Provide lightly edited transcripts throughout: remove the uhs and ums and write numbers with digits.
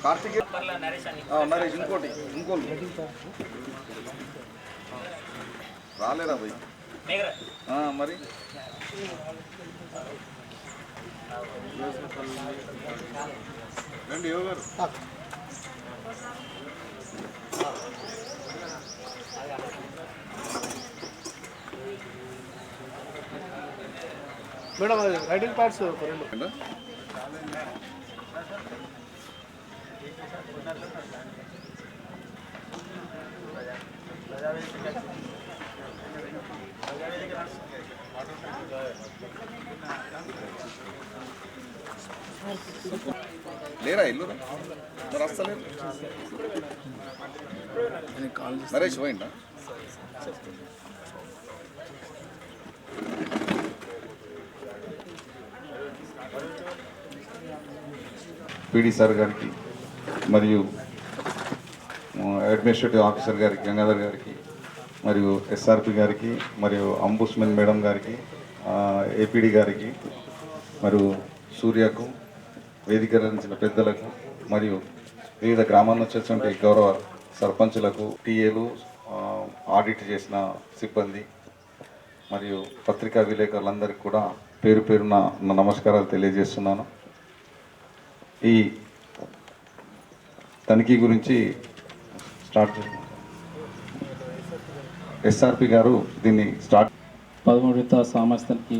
కార్తిక్ నరేష్ ఇంకోటి రాలేరా భయ్ మరి రండి యోగారు మేడం రైటింగ్ పార్ట్స్ రెండు లేరా ఇల్లు మరి వస్తలేదు నరేష్ పోయిందా పీడీ సార్ గారికి మరియు అడ్మినిస్ట్రేటివ్ ఆఫీసర్ గారికి గంగాధర్ గారికి మరియు ఎస్ఆర్పి గారికి మరియు అంబుస్మెన్ మేడం గారికి ఏపీడీ గారికి మరియు సూర్యకు వేదిక రంచిన పెద్దలకు మరియు వివిధ గ్రామాల నుంచి వచ్చినటువంటి గౌరవ సర్పంచులకు టీఏలు ఆడిట్ చేసిన సిబ్బంది మరియు పత్రికా విలేకరులందరికీ కూడా పేరు పేరున నమస్కారాలు తెలియజేస్తున్నాను. ఈ తనిఖీ గురించి స్టార్ట్ ఎస్ఆర్పి గారు దీన్ని స్టార్ట్ 13వ సామర్థ్యానికి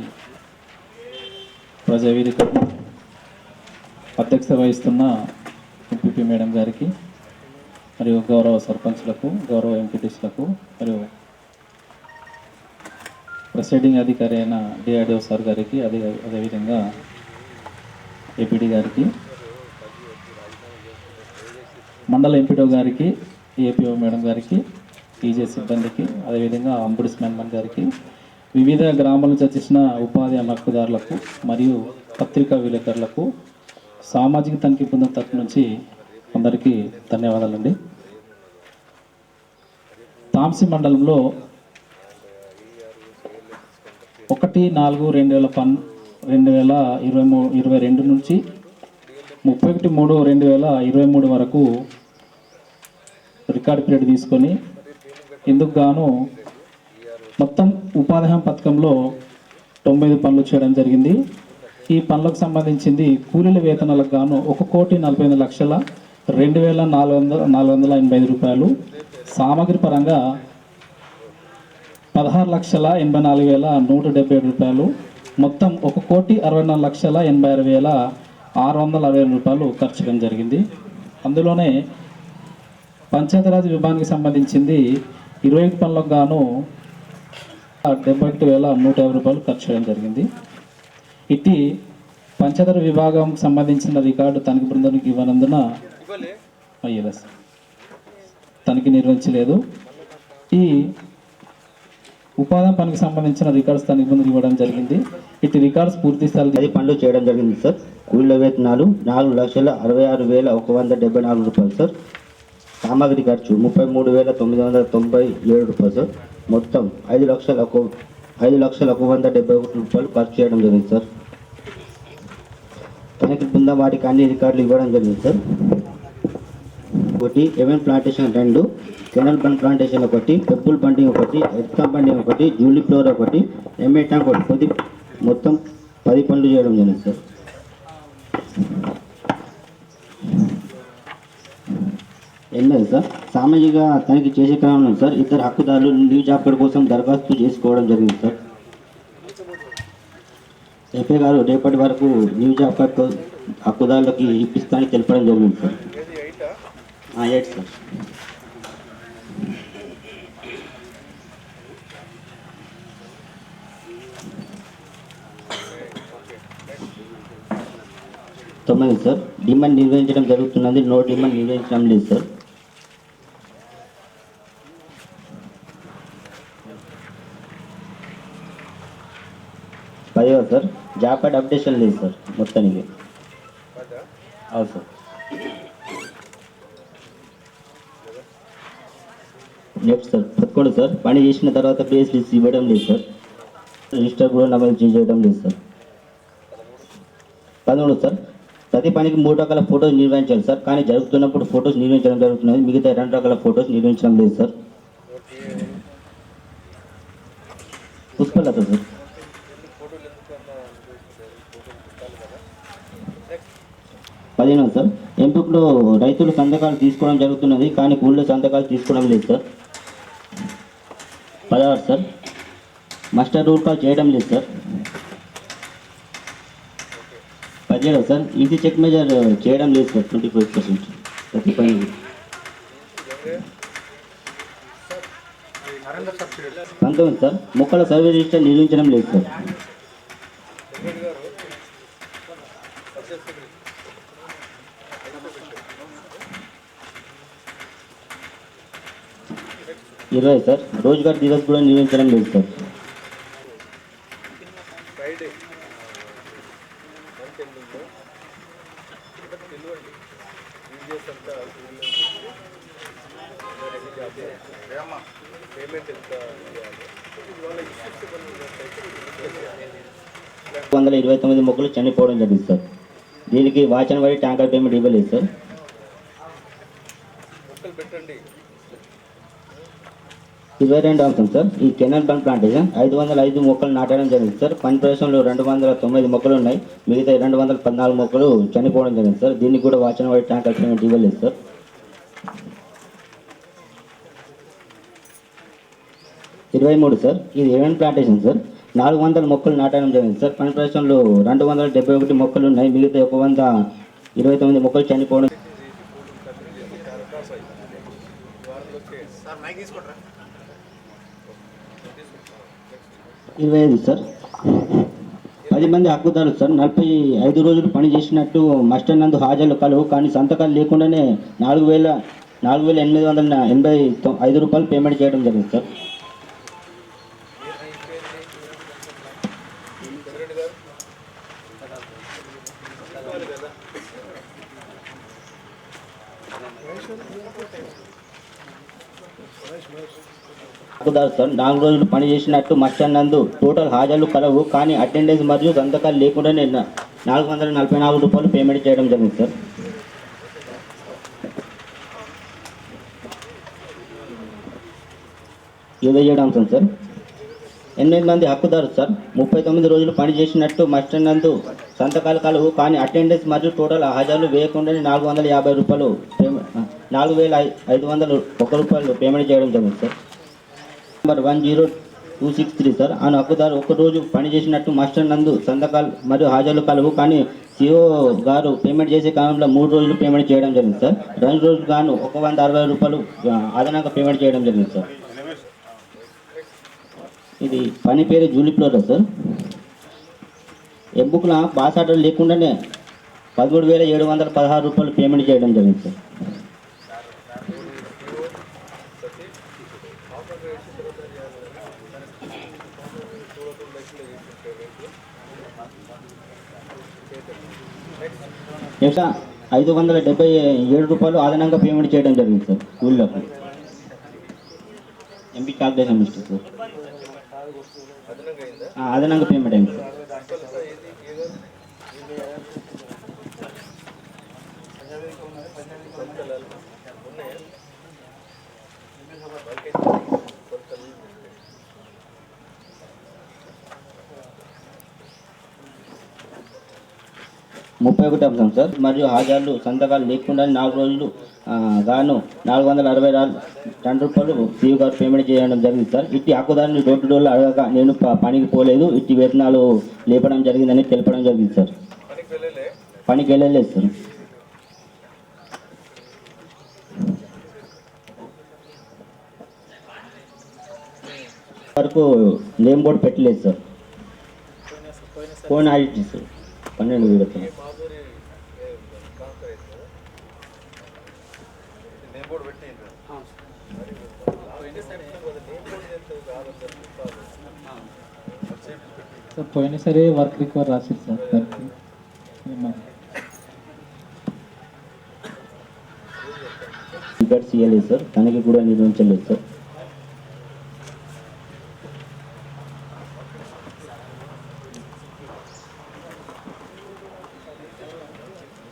ప్రజావేదికకు అధ్యక్షత వహిస్తున్న ఎంపీపీ మేడం గారికి మరియు గౌరవ సర్పంచ్లకు గౌరవ ఎంపీటీసీలకు మరియు ప్రెసిడింగ్ అధికారి అయిన డిఆర్డిఓ సార్ గారికి అదేవిధంగా ఏపీడీ గారికి మండల ఎంపీడో గారికి ఏపీఓ మేడం గారికి టీజే సిబ్బందికి అదేవిధంగా అంబుడ్స్మెన్ గారికి వివిధ గ్రామాల నుంచి వచ్చిన ఉపాధి హక్కుదారులకు మరియు పత్రికా విలేకరులకు సామాజిక తనిఖీ బృందం తరపు నుంచి అందరికీ ధన్యవాదాలండి. తాంసీ మండలంలో 1/4/2022 నుంచి 31/3/2023 వరకు రికార్డ్ పీరియడ్ తీసుకొని ఇందుకు గాను మొత్తం ఉపాధి హామీ పథకంలో 9 పనులు చేయడం జరిగింది. ఈ పనులకు సంబంధించింది కూలీల వేతనాలకు గాను 1,40,02,485 రూపాయలు, సామాగ్రి పరంగా 16,84,177 రూపాయలు, మొత్తం 1,64,86,660 రూపాయలు ఖర్చు చేయడం జరిగింది. అందులోనే పంచాయతీరాజ్ విభాగానికి సంబంధించింది 21 పనులకు గాను 71,150 రూపాయలు ఖర్చు చేయడం జరిగింది. ఇట్టి పంచాయతీ విభాగం సంబంధించిన రికార్డు తనిఖీ బృందానికి ఇవ్వనందున తనిఖీ నిర్వహించలేదు. ఈ ఉపాధి పనికి సంబంధించిన రికార్డ్స్ తనిఖీ బృందం ఇవ్వడం జరిగింది. ఇట్టి రికార్డ్స్ పూర్తి స్థాయి 10 పనులు చేయడం జరిగింది సార్. కూలీల వేతనాలు 4,66,674 రూపాయలు సార్. సామాగ్రి ఖర్చు 33,997 రూపాయలు సార్. మొత్తం 5,01,171 రూపాయలు ఖర్చు చేయడం జరిగింది సార్. తనిఖీ బృందం వాటికి అన్ని రికార్డులు ఇవ్వడం జరిగింది సార్. ఒకటి avenue plantation 2, canal bund plantation 1, pebble bunding 1, earthen bunding 1, జూలీ ఫ్లోర్ 1, ఎంఏ ట్యాంక్ 1, మొత్తం 10 పనులు చేయడం జరిగింది సార్. ఎన్నది సార్ సామాజిక తనిఖీ చేసే క్రమంలో సార్ ఇద్దరు హక్కుదారులు లీవ్ జాబ్ కార్డు కోసం దరఖాస్తు చేసుకోవడం జరిగింది సార్. ఎఫ్ఏ గారు రేపటి వరకు లీవ్ జాబ్ కార్డు హక్కుదారులకి ఇప్పిస్తానని తెలపడం జరిగింది సార్. 8 సార్. తొమ్మిది సార్ డిమాండ్ నిర్వహించడం జరుగుతున్నది. నో డిమాండ్ నిర్వహించడం లేదు సార్. 10వ సార్ జాబ్ కార్డ్ అప్డేషన్ లేదు సార్ మొత్తానికి. అవును సార్. నెక్స్ట్ సార్ 11 సార్, పని చేసిన తర్వాత ప్లేస్ లిస్ట్ ఇవ్వడం లేదు సార్. రిజిస్టర్ కూడా నమోదు చేయడం లేదు సార్. 13 సార్, ప్రతి పనికి 3 రకాల ఫొటోస్ నిర్వహించాలి సార్, కానీ జరుగుతున్నప్పుడు ఫొటోస్ నిర్వహించడం జరుగుతున్నది, మిగతా 2 రకాల ఫొటోస్ నిర్వహించడం లేదు సార్. పుష్పలత సార్. 15 సార్, ఎంపికలో రైతులు సంతకాలు తీసుకోవడం జరుగుతున్నది, కానీ కూలీల సంతకాలు తీసుకోవడం లేదు sir. 16 sir, muster roll call చేయడం లేదు sir. 17 sir, EC check measure చేయడం లేదు సార్ 25% ప్రతి పని. 19 సార్, మొక్కల సర్వే రిజిస్టర్ నిర్వహించడం లేదు సార్. 20 సార్, రోజ్గార్ దివస్ కూడా నిర్వహించడం లేదు సార్. 129 మొక్కలు చనిపోవడం జరిగింది సార్. దీనికి వాచన వరి ట్యాంకర్ పేమెంట్ ఇవ్వలేదు సార్. 22 అంశం సార్, ఈ కెనాల్ బండ్ ప్లాంటేషన్ 505 మొక్కలు నాటడం జరిగింది సార్. పని ప్రదేశంలో 209 మొక్కలు ఉన్నాయి, మిగతా 214 మొక్కలు చనిపోవడం జరిగింది సార్. దీనికి కూడా వాచన వరి ట్యాంకర్ పేమెంట్ ఇవ్వలేదు సార్. 23 సార్, ఇది ఎవెన్ ప్లాంటేషన్ సార్, 400 మొక్కలు నాటడం జరిగింది సార్. పని ప్రదేశంలో 271 మొక్కలు ఉన్నాయి, మిగతా 129 మొక్కలు చనిపోవడం. 25 సార్, 10 మంది హక్కుదారులు సార్ 45 రోజులు పని చేసినట్టు మాస్టర్ నందు హాజరు కలవు, కానీ సంతకాలు లేకుండానే 4,885 రూపాయలు పేమెంట్ చేయడం జరిగింది సార్. హక్కుదారు సార్ 4 రోజులు పని చేసినట్టు మాస్టర్ నందు టోటల్ హాజరు కలవు, కానీ అటెండెన్స్ మరియు సంతకాలు లేకుండానే 444 రూపాయలు పేమెంట్ చేయడం జరిగింది సార్. ఇరవై అంశం సార్, 8 మంది హక్కుదారు సార్ 39 రోజులు పని చేసినట్టు మాస్టర్ నందు సంతకాలు కలవు, కానీ అటెండెన్స్ మరియు టోటల్ హాజరు వేయకుండానే 450 రూపాయలు 4,501 రూపాయలు పేమెంట్ చేయడం జరిగింది సార్. నెంబర్ 10263 సార్, ఆ హక్కుదారు 1 రోజు పని చేసినట్టు మాస్టర్ నందు సంతకాలు మరియు హాజరు కలవు, కానీ సిఓ గారు పేమెంట్ చేసే కాలంలో 3 రోజులు పేమెంట్ చేయడం జరిగింది సార్. 2 రోజులు గాను 160 రూపాయలు అదనంగా పేమెంట్ చేయడం జరిగింది సార్. ఇది పని పేరు జూలీ ఫ్లోరా సార్. ఎబ్బుకుల పాస్ ఆర్డర్ లేకుండానే 13,716 రూపాయలు పేమెంట్ చేయడం జరిగింది సార్. నెక్స్ట్ 577 రూపాయలు అదనంగా పేమెంట్ చేయడం జరిగింది సార్ స్కూల్లోకి. ఎంపీ క్యాల్కులేషన్ మిస్టేక్ సార్, అదనంగా పేమెంట్ అయింది సార్. ముప్పై 31 అంశం సార్, మరియు హాజరు సంతకాలు లేకుండా 4 రోజులు గాను 462 రూపాయలు సిఇఓ గారు పేమెంట్ చేయడం జరిగింది సార్. ఇట్టి హక్కుదారుని డోర్ టు డోర్లో అడగక నేను పనికి పోలేదు, ఇట్టి వేతనాలు లేపడం జరిగిందని తెలపడం జరిగింది సార్. పనికి వెళ్ళలేదు సార్. వరకు నేమ్ బోర్డు పెట్టలేదు సార్. ఫోన్ ఆడిట్ సార్ 12 విడత. సార్ పోయినసారి వర్క్ రికవర్ రాసిరు సార్ దానికి రికార్డ్స్ ఇవ్వలేదు సార్, తనకి కూడా నిర్వహించలేదు సార్.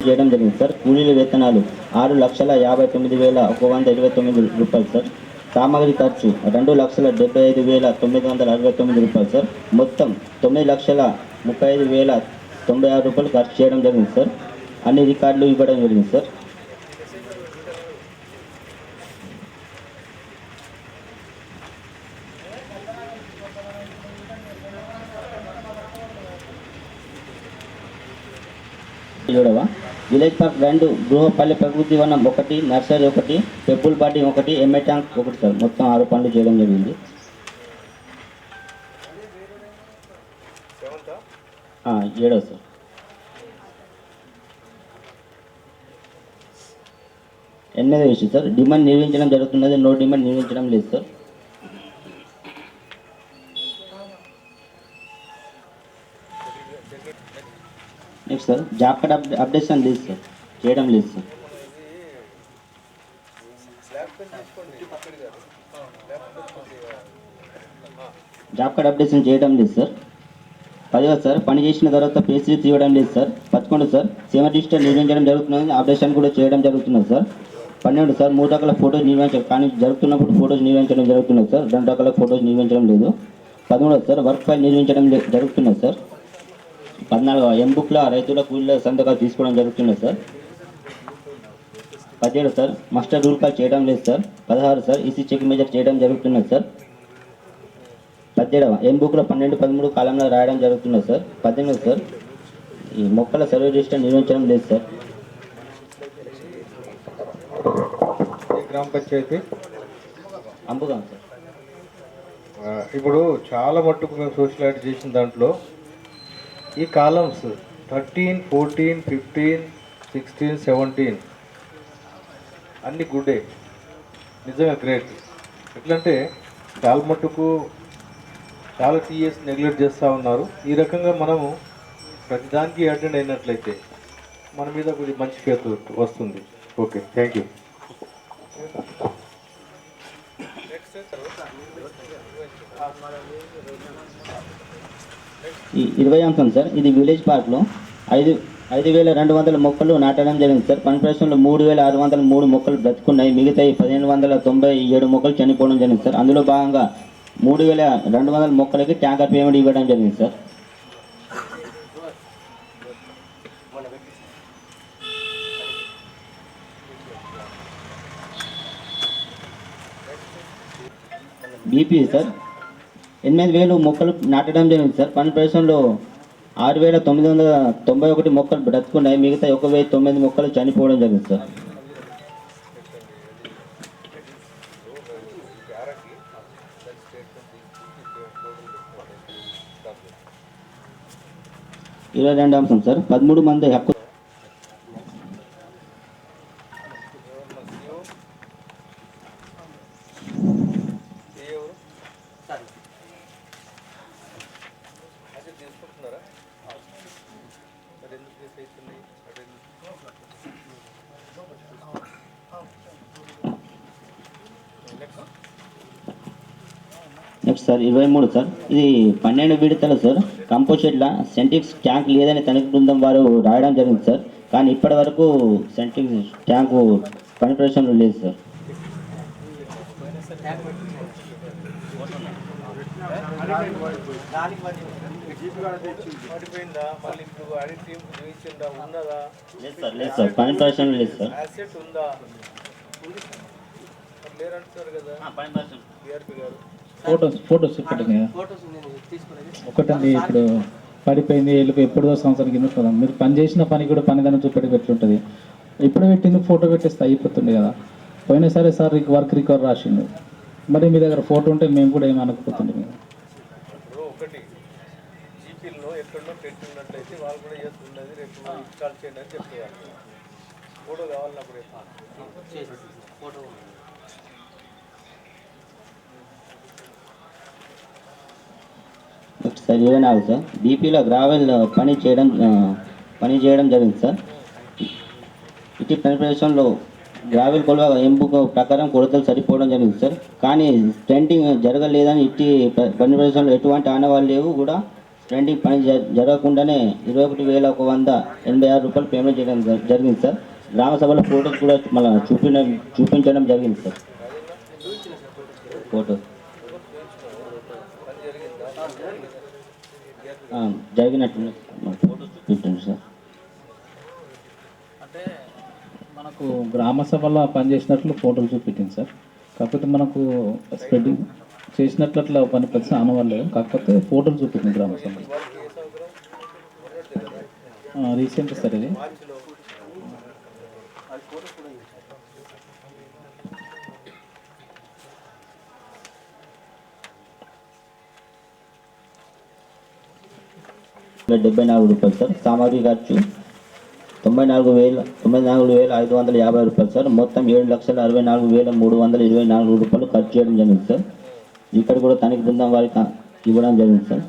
చేయడం జరిగింది సార్. కూలీల వేతనాలు 6,59,129 రూపాయలు సార్. సామాగ్రి ఖర్చు 2,75,969 రూపాయలు సార్. మొత్తం 9,35,096 రూపాయలు ఖర్చు చేయడం జరిగింది సార్. అన్ని రికార్డులు ఇవ్వడం జరిగింది సార్. విలేజ్ పార్క్ 2, గృహపల్లి ప్రకృతి వనం 1, nursery 1, pebble party 1, MA tank 1 sir. మొత్తం 6 పనులు చేయడం జరిగింది. 7వ సార్. ఎనిమిదవ విషయం సార్, డిమాండ్ నిర్వహించడం జరుగుతున్నది, నో డిమాండ్ నిర్వహించడం లేదు sir. Next sir, job card updation లేదు సార్, చేయడం లేదు సార్. జాబ్ కార్డ్ అప్డేషన్ చేయడం లేదు సార్. 10వ సార్, పని చేసిన తర్వాత పే స్లిప్ ఇవ్వడం లేదు సార్. 11 సార్, సేవ రిజిస్టర్ నిర్వహించడం జరుగుతున్నది, అప్డేషన్ కూడా చేయడం జరుగుతున్నది సార్. 12 సార్, 3 రకాల ఫోటోస్ నిర్వహించడం, కానీ జరుగుతున్నప్పుడు ఫోటోస్ నిర్వహించడం జరుగుతున్నది సార్. 2 రకాల ఫోటోస్ నిర్వహించడం లేదు. 13 సార్, వర్క్ ఫైల్ నిర్వహించడం జరుగుతున్నది సార్. 14 ఎంబుక్ల రైతుల కూలీల సంతకాలు తీసుకోవడం జరుగుతున్నది sir. 17 sir, muster roll call చేయడం లేదు sir. 16 sir, EC check measure చేయడం జరుగుతున్నది సార్. 17 ఎంబుక్లో 12, 13 కాలంలో రాయడం జరుగుతున్నది సార్. 18 సార్, ఈ మొక్కల సర్వే రిజిస్టర్ నిర్వహించడం లేదు సార్. గ్రామ పంచాయతీ అంబుగాం సార్. ఇప్పుడు చాలా మట్టుకు మేము సోషల్ యాక్ట్ చేసిన దాంట్లో ఈ కాలమ్స్ 13, 14, 15, 16, 17 అన్ని గుడ్డే, నిజంగా గ్రేట్. ఎట్లంటే చాలా మట్టుకు చాలా టీఎస్ నెగ్లెక్ట్ చేస్తూ ఉన్నారు. ఈ రకంగా మనము ప్రతిదానికి అటెండ్ అయినట్లయితే మన మీద కొద్దిగా మంచి పేరు వస్తుంది. Okay, thank you. ఈ 20వ అంశం సార్, ఇది విలేజ్ పార్క్లో 5,200 మొక్కలు నాటడం జరిగింది సార్. పనిప్రదేశంలో 3,603 మొక్కలు బ్రతుకున్నాయి, మిగతా 1,597 మొక్కలు చనిపోవడం జరిగింది సార్. అందులో భాగంగా 3,200 మొక్కలకి ట్యాంకర్ పేమెంట్ ఇవ్వడం జరిగింది సార్. బీపీ సార్, 8,000 మొక్కలు నాటడం జరిగింది సార్. పని ప్రదేశంలో 6,991 మొక్కలు బ్రతుకున్నాయి, మిగతా 1,009 మొక్కలు చనిపోవడం జరిగింది సార్. ఇరవై 22వ అంశం సార్, 13 మంది హక్కు నెక్స్ట్ సార్ 23 సార్, ఇది 12 విడతలు సార్. కంపోస్ట్ షెడ్ల సెంటిక్స్ ట్యాంక్ లేదని తనిఖీ బృందం వారు రాయడం జరిగింది సార్. కానీ ఇప్పటి వరకు సెంటిక్స్ ట్యాంకు పని ప్రదేశంలో లేదు సార్. లేదు సార్, పని ప్రదేశంలో లేదు సార్. ఫోటోస్ ఒకటి ఒకటండి. ఇప్పుడు పడిపోయింది ఎప్పుడో సంవత్సరం కింద కదా, మీరు పని చేసిన పని కూడా పనిదానం చూపెట్టి ఎట్లుంటుంది. ఇప్పుడు పెట్టింది ఫోటో పెట్టేస్తే అయిపోతుంది కదా. పోయినా సరే సార్ వర్క్ రికవర్ రాసిండు, మరి మీ దగ్గర ఫోటో ఉంటే మేము కూడా ఏమి అనకపోతుంది. మేము ఒకటి జీపీలో ఎక్కడో పెట్టి ఉన్నట్లయితే వాళ్ళు కూడా చేస్తున్నది, రేపు ఇన్స్టాల్ చేయండి అని చెప్తారు. ఫోటో కావాలన్నప్పుడు ఫోటో సార్ 24 సార్ బీపీలో గ్రావెల్ పని చేయడం జరిగింది సార్. ఇటు పని ప్రదేశంలో గ్రావెల్ కొలువ ఎంపిక ప్రకారం కొలతలు సరిపోవడం జరిగింది సార్. కానీ స్టెంటింగ్ జరగలేదని ఇట్టి పని ప్రదేశంలో ఎటువంటి ఆనవాళ్ళు లేవు కూడా. స్టెంటింగ్ పని జరగకుండానే 21,186 రూపాయలు పేమెంట్ చేయడం జరిగింది సార్. గ్రామ సభలో ఫోటోస్ కూడా మళ్ళీ చూపించడం జరిగింది సార్. ఫోటోస్ జరిగినట్టు ఫోటోస్ చూపించండి సార్. అంటే మనకు గ్రామ సభలో పనిచేసినట్లు ఫోటోలు చూపించింది సార్. కాకపోతే మనకు స్ప్రెడ్డింగ్ చేసినట్లు అట్లా పని ప్రతి ఆనవాళ్ళు కాకపోతే ఫోటోలు చూపించింది గ్రామ సభలో. రీసెంట్ సార్ ఇది. ₹74 సార్. సామాగ్రి ఖర్చు 94,550 రూపాయలు సార్. మొత్తం ₹7,64,324 ఖర్చు చేయడం జరిగింది సార్. ఇక్కడ కూడా తనిఖీ బృందం వారికి ఇవ్వడం జరిగింది సార్.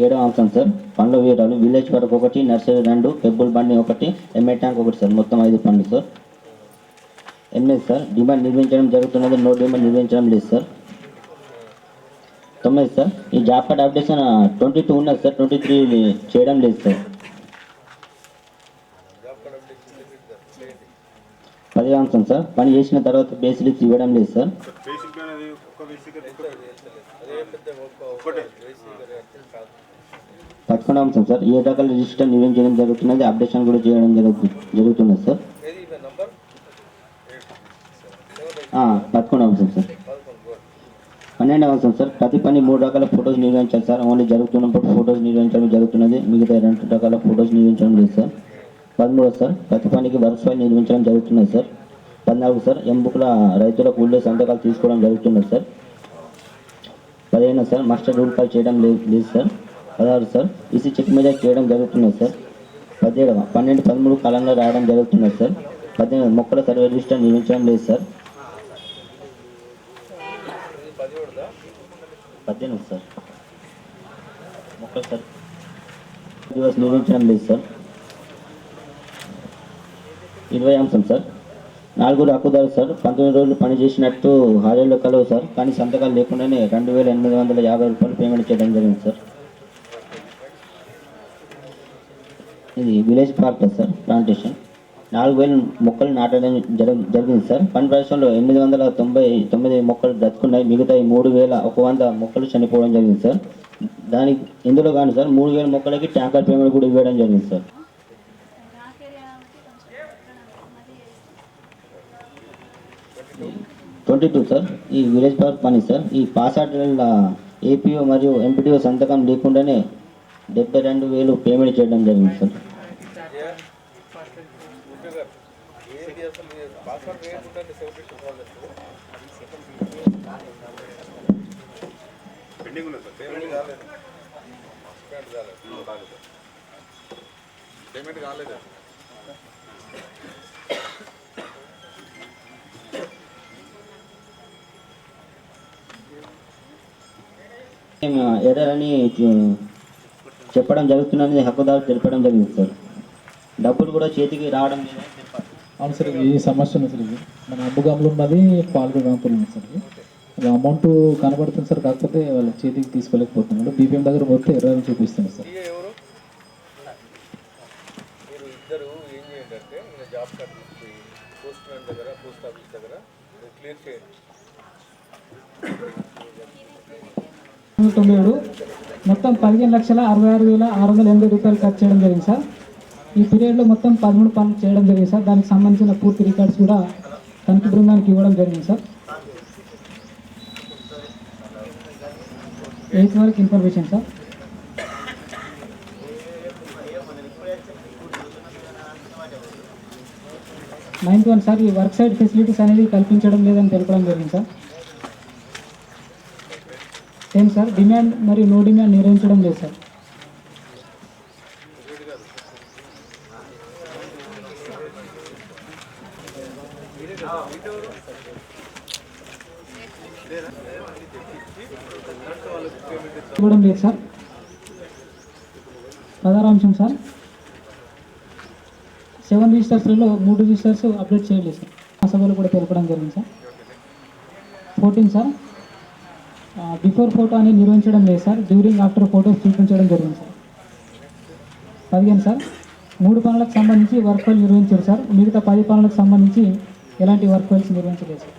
7వ అంశం సార్ పండ్ల వివరాలు. విలేజ్ వరకు 1, నర్సరీ 2, పెబ్బుల్ బండి 1, ఎంఏ ట్యాంక్ 1 సార్. మొత్తం 5 పండ్లు సార్. 8 సార్ డిమాండ్ నిర్మించడం జరుగుతున్నది, నో డిమాండ్ నిర్మించడం లేదు సార్. 9 సార్ ఈ జాబ్ కార్డ్ అప్డేషన్ 22 ఉన్నది సార్, 23 చేయడం లేదు సార్. 10వ అంశం సార్ పని చేసిన తర్వాత బేసిక్స్ ఇవ్వడం లేదు సార్. 11వ అంశం సార్ 7 రకాల రిజిస్టర్ నిర్వహించడం జరుగుతున్నది, అప్డేషన్ కూడా చేయడం జరుగుతున్నది సార్. 11వ అంశం సార్. 12వ అంశం సార్ ప్రతి పని 3 రకాల ఫొటోస్ నిర్వహించాలి సార్. ఓన్లీ జరుగుతున్నప్పుడు ఫొటోస్ నిర్వహించడం జరుగుతున్నది, మిగతా 2 రకాల ఫొటోస్ నిర్వహించడం లేదు సార్. 13వ సార్ ప్రతి పనికి వర్క్ ఫైల్ నిర్వహించడం జరుగుతున్నది సార్. 14 సార్ ఎంబుక్ల రైతుల కూలీల సంతకాలు తీసుకోవడం జరుగుతున్నది sir. 15 sir muster rule file చేయడం లేదు సార్. 16 సార్ ఈసీ చెక్ మీద చేయడం జరుగుతున్నది సార్. 17 12 13 కాలంలో రాయడం జరుగుతున్నది సార్. 18 మొక్కల సర్వే రిజిస్టర్ నిర్మించడం లేదు సార్. 18 సార్ మొక్కల సర్వే నిర్మించడం లేదు సార్. 20 అంశం సార్ 4 హక్కుదారు సార్ 19 రోజులు పని చేసినట్టు హాజరులో కలవు సార్. కానీ సంతకాలు లేకుండానే ₹2,850 పేమెంట్ చేయడం జరిగింది సార్. ఇది విలేజ్ పార్క్ సార్ ప్లాంటేషన్ 4,000 మొక్కలు నాటడం జరిగింది సార్. పని ప్రదేశంలో 899 మొక్కలు బ్రతుకున్నాయి, మిగతా 3,100 మొక్కలు చనిపోవడం జరిగింది సార్. దానికి ఇందులో కానీ సార్ 3,000 మొక్కలకి ట్యాంకర్ పేమెంట్ కూడా ఇవ్వడం జరిగింది సార్. 22 సార్ ఈ విలేజ్ పార్క్ పని సార్ ఈ పాస్ ఆర్డర్ల ఏపీఓ మరియు ఎంపీడీఓ సంతకం లేకుండానే 72,000 పేమెంట్ చేయడం జరిగింది సార్. ఎర్రర్ అని చెప్పడం జరుగుతున్నది, హక్కుదారు తెలపడం జరిగింది సార్. డబ్బులు కూడా చేతికి రావడం లేదని చెప్పారు. అవును సార్ ఈ సమస్య ఉంది సార్. ఇది మన అబ్బుగాములు ఉన్నది పాల్గొ గాంపులు ఉంది సార్. అది అమౌంట్ కనబడుతుంది సార్, కాకపోతే వాళ్ళ చేతికి తీసుకోలేకపోతున్నాడు. బీపీఎం దగ్గర పోతే ఎర్రని చూపిస్తుంది సార్. జాబ్ కార్డు తీసుకుని పోస్ట్ మ్యాన్ దగ్గర పోస్ట్ ఆఫీస్ దగ్గర క్లియర్ చేయండి. 9 మొత్తం ₹15,66,680 ఖర్చు చేయడం జరిగింది సార్. ఈ పీరియడ్లో మొత్తం 13 పనులు చేయడం జరిగింది సార్. దానికి సంబంధించిన పూర్తి రికార్డ్స్ కూడా తనిఖీ బృందానికి ఇవ్వడం జరిగింది సార్. 8th వరకు information sir. 9th one sir ఈ వర్క్ సైట్ ఫెసిలిటీస్ అనేది కల్పించడం లేదని తెలపడం జరిగింది సార్. 10 సార్ డిమాండ్ మరియు నో డిమాండ్ నిర్వహించడం లేదు సార్. ఇవ్వడం లేదు సార్. 16వ అంశం సార్, 7 రిజిస్టర్స్లలో 3 రిజిస్టర్స్ అప్డేట్ చేయలేదు సార్. ఆ సభలో కూడా తెలపడం జరిగింది సార్. 14 సార్, బిఫోర్ ఫోటో అని నిర్వహించడం లేదు సార్, డ్యూరింగ్ ఆఫ్టర్ ఫోటోస్ చూపించడం జరిగింది సార్. 15 సార్, 3 పనులకు సంబంధించి వర్క్ ఫైల్ నిర్వహించారు సార్, మిగతా 10 పనులకు సంబంధించి ఎలాంటి వర్క్ ఫైల్స్ నిర్వహించలేదు సార్.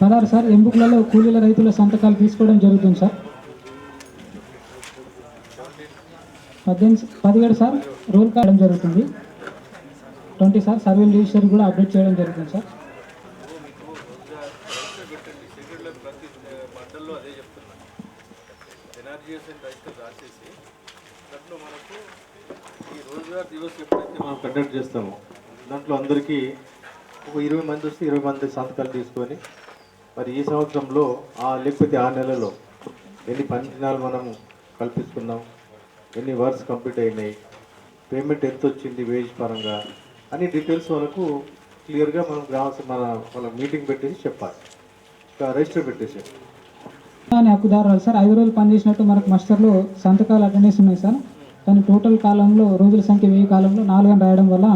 16 సార్, ఎంబుక్లలో కూలీల రైతుల సంతకాలు తీసుకోవడం జరుగుతుంది సార్. 17 సార్, రోల్ కావడం జరుగుతుంది. 20 సార్, సర్వే రిజిస్టర్ కూడా అప్డేట్ చేయడం జరుగుతుంది సార్. ఈ రోజువారీ దివస్ ఎప్పుడైతే మనం కండక్ట్ చేస్తామో దాంట్లో అందరికీ ఒక 20 మంది వస్తే 20 మంది సంతకాలు తీసుకొని మరి ఈ సంవత్సరంలో లేకపోతే 6 నెలలో ఎన్ని పని దినాలు మనం కల్పిస్తున్నాం, ఎన్ని వర్క్స్ కంప్లీట్ అయినాయి, పేమెంట్ ఎంత వచ్చింది వేజ్ పరంగా అన్ని డీటెయిల్స్ వాళ్ళకు క్లియర్గా మనం వాళ్ళ మీటింగ్ పెట్టేసి చెప్పాలి. రిజిస్టర్ పెట్టేసి అని హక్కుదారులు సార్ 5 రోజులు పనిచేసినట్టు మనకు మస్టర్లో సంతకాలు అటెండెన్స్ ఉన్నాయి సార్. కానీ టోటల్ కాలంలో రోజుల సంఖ్య 1000 కాలంలో 4 అని రాయడం వల్ల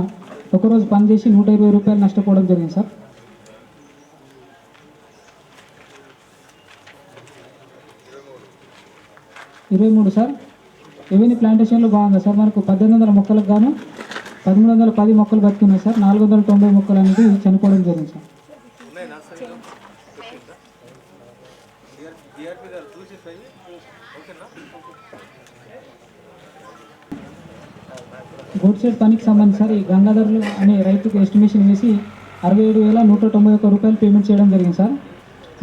ఒకరోజు పనిచేసి 120 రూపాయలు నష్టపోవడం జరిగింది సార్. 23 సార్, రెవెన్యూ ప్లాంటేషన్లో భాగంగా సార్ మనకు 1800 మొక్కలకు గాను 1310 మొక్కలు బతికినాయి సార్. 490 మొక్కలు అనేది చనిపోవడం జరిగింది సార్. గోడ్ సైడ్ పనికి సంబంధించి సార్ ఈ గంగాధర్లు అనే రైతుకు ఎస్టిమేషన్ వేసి 67,191 రూపాయలు పేమెంట్ చేయడం జరిగింది సార్.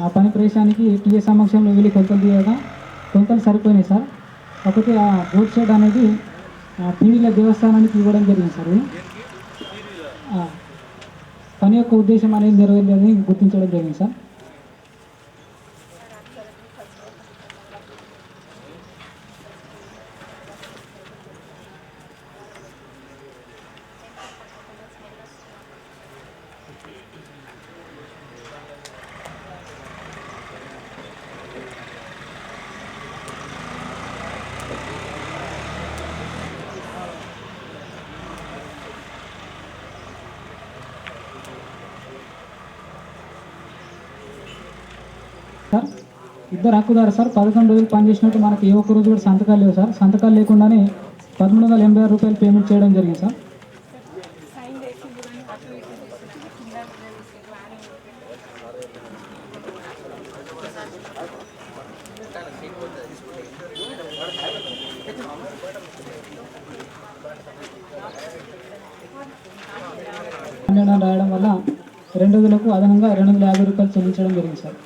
ఆ పని ప్రదేశానికి టీఏ సమక్షంలో వెళ్ళి కొలతలు తీయగా కొలతలు సరిపోయినాయి సార్. కాకపోతే ఆ గోడ్ సైడ్ అనేది పీవీల దేవస్థానానికి ఇవ్వడం జరిగింది సార్. పని యొక్క ఉద్దేశం అనేది నెరవేరలేదని గుర్తించడం జరిగింది సార్. సార్ ఇద్దరు హక్కుదారు సార్ 11 రోజులు పనిచేసినట్టు మనకి ఏ ఒక్క రోజు కూడా సంతకాలు లేవు సార్. సంతకాలు లేకుండానే 1386 రూపాయలు పేమెంట్ చేయడం జరిగింది సార్. రాయడం వల్ల 2 రోజులకు అదనంగా 250 రూపాయలు చెల్లించడం జరిగింది సార్.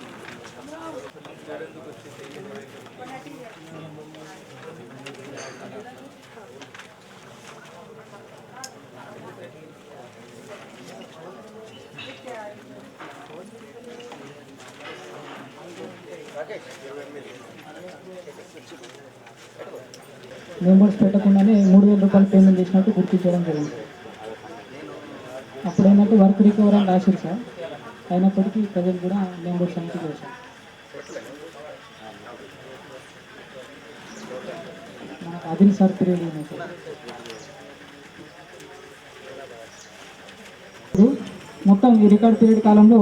మెంబర్స్ పెట్టకుండానే 3000 రూపాయలు పేమెంట్ చేసినట్టు గుర్తించడం జరిగింది. అప్పుడు ఏంటంటే వర్క్ రికవర్ అని రాశారు సార్. అయినప్పటికీ ప్రజలు కూడా మెంబర్స్ అనేది చేశారు. మనకు అదిల్ సార్ పీరియడ్ ఉన్నాయి సార్. మొత్తం ఈ రికార్డ్ పీరియడ్ కాలంలో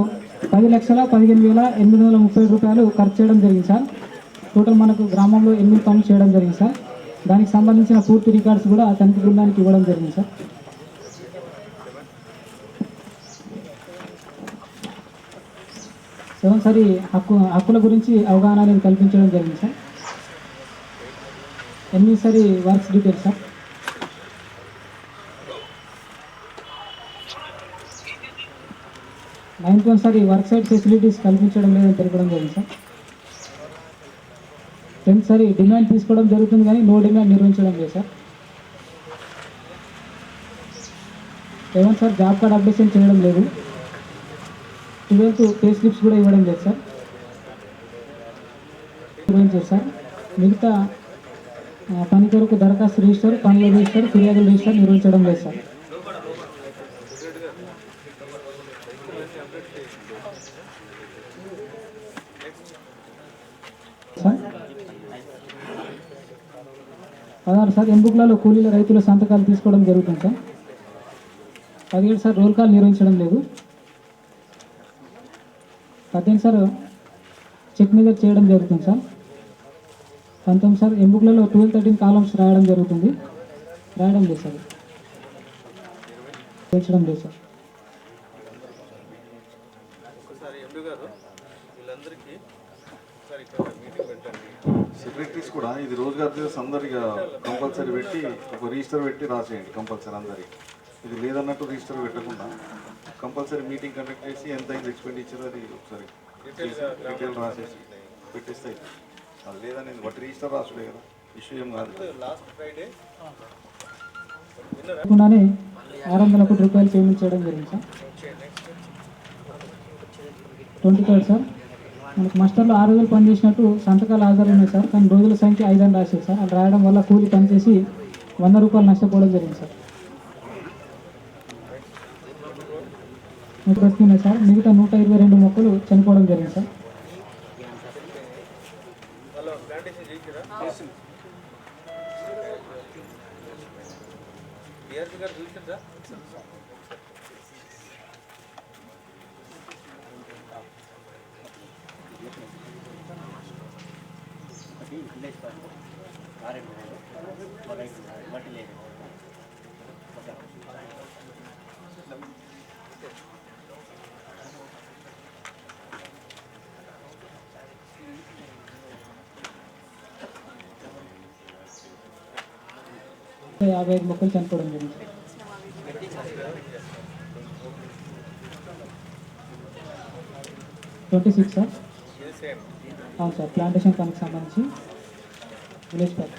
10,15,830 రూపాయలు ఖర్చు చేయడం జరిగింది సార్. టోటల్ మనకు గ్రామంలో 8 పనులు చేయడం జరిగింది సార్. దానికి సంబంధించిన పూర్తి రికార్డ్స్ కూడా తనిఖీ బృందానికి ఇవ్వడం జరిగింది సార్. సరి హక్కుల గురించి అవగాహన అనేది కల్పించడం జరిగింది సార్. 8 works details sir. ఒకసారి వర్క్ సైట్ ఫెసిలిటీస్ కల్పించడం లేదని తెలపడం జరిగింది సార్. 10 డిమాండ్ తీసుకోవడం జరుగుతుంది కానీ నో డిమాండ్ నిర్వహించడం లేదు సార్. 11 జాబ్ కార్డ్ అప్డేషన్ చేయడం లేదు. 12 పే స్లిప్స్ కూడా ఇవ్వడం లేదు సార్. నిర్వహించారు సార్. మిగతా పని కొరకు దరఖాస్తు రిజిస్టర్, పనుల రిజిస్టర్, ఫిర్యాదుల రిజిస్టర్ నిర్వహించడం లేదు సార్. 16 సార్ ఎంబుక్లలో కూలీల రైతుల సంతకాలు తీసుకోవడం జరుగుతుంది సార్. 17 సార్ రోల్ కాల్ నిర్వహించడం లేదు. 18 సార్ చెక్ మీద చేయడం జరుగుతుంది సార్. 19 సార్ ఎంబుక్లలో 12, 13 కాలమ్స్ రాయడం జరుగుతుంది. రాయడం లేదు సార్, చేయించడం లేదు సార్. సెక్రటరీస్ కూడా ఇది రోజుగారు దివస్ అందరిగా కంపల్సరీ పెట్టి ఒక రిజిస్టర్ పెట్టి రాసేయండి కంపల్సరీ అందరికి. ఇది లేదన్నట్టు రిజిస్టర్ పెట్టకుండా కంపల్సరీ మీటింగ్ కండక్ట్ చేసి ఎంత అయింది ఎక్స్పెండిచర్ అది ఒకసారి డీటెయిల్ రాసేసి పెట్టేస్తే అది లేదని బట్ రిజిస్టర్ రాసుడే కదా, ఇష్యూ ఏం కాదు. లేకుండానే 601 రూపాయలు పేమెంట్ చేయడం జరిగింది సార్. 23 సార్ మనకు మాస్టర్లో 6 రోజులు పనిచేసినట్టు సంతకాలు హాజరు ఉన్నాయి సార్, కానీ రోజుల సంఖ్య 5 అని రాశారు సార్. అది రాయడం వల్ల కూలి పనిచేసి 100 రూపాయలు నష్టపోవడం జరిగింది సార్. మీకు వస్తున్నాయి సార్. మిగతా 122 మొక్కలు చనిపోవడం జరిగింది సార్. ఇంకా 55 మొక్కలు చనిపోవడం జరిగింది సార్. 26 సార్ అవును సార్, ప్లాంటేషన్ పనికి సంబంధించి విలేజ్ ప్యాక్.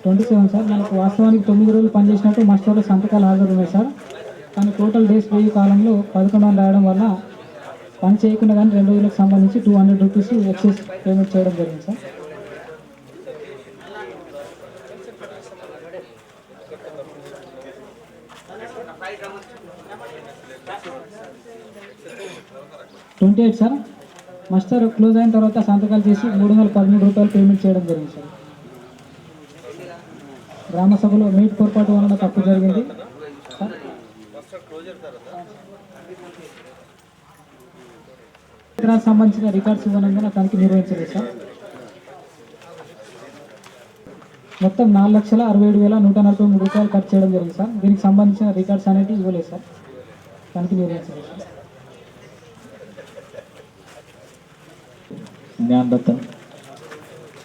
27 సార్ మనకు వాస్తవానికి 9 రోజులు పనిచేసినట్టు మాస్టర్లో సంతకాలు హాజరు ఉన్నాయి సార్, కానీ టోటల్ డేస్ వెయ్యి కాలంలో 11 అని రాయడం వల్ల పని చేయకుండా కానీ 2 రోజులకు సంబంధించి 200 రూపీస్ ఎక్సెస్ పేమెంట్ చేయడం జరిగింది సార్. 28 సార్ మాస్టర్ క్లోజ్ అయిన తర్వాత సంతకాలు చేసి 313 రూపాయలు పేమెంట్ చేయడం జరిగింది సార్. గ్రామ సభలో మీట్ పొరపాటు వలన తప్పు జరిగింది సార్. సంబంధించిన రికార్డ్స్ ఇవ్వనందున తనిఖీ నిర్వహించలేదు సార్. మొత్తం 4,67,143 రూపాయలు ఖర్చు చేయడం జరిగింది సార్. దీనికి సంబంధించిన రికార్డ్స్ అనేవి ఇవ్వలేదు సార్, తనిఖీ నిర్వహించలేదు సార్. జ్ఞానదత్తం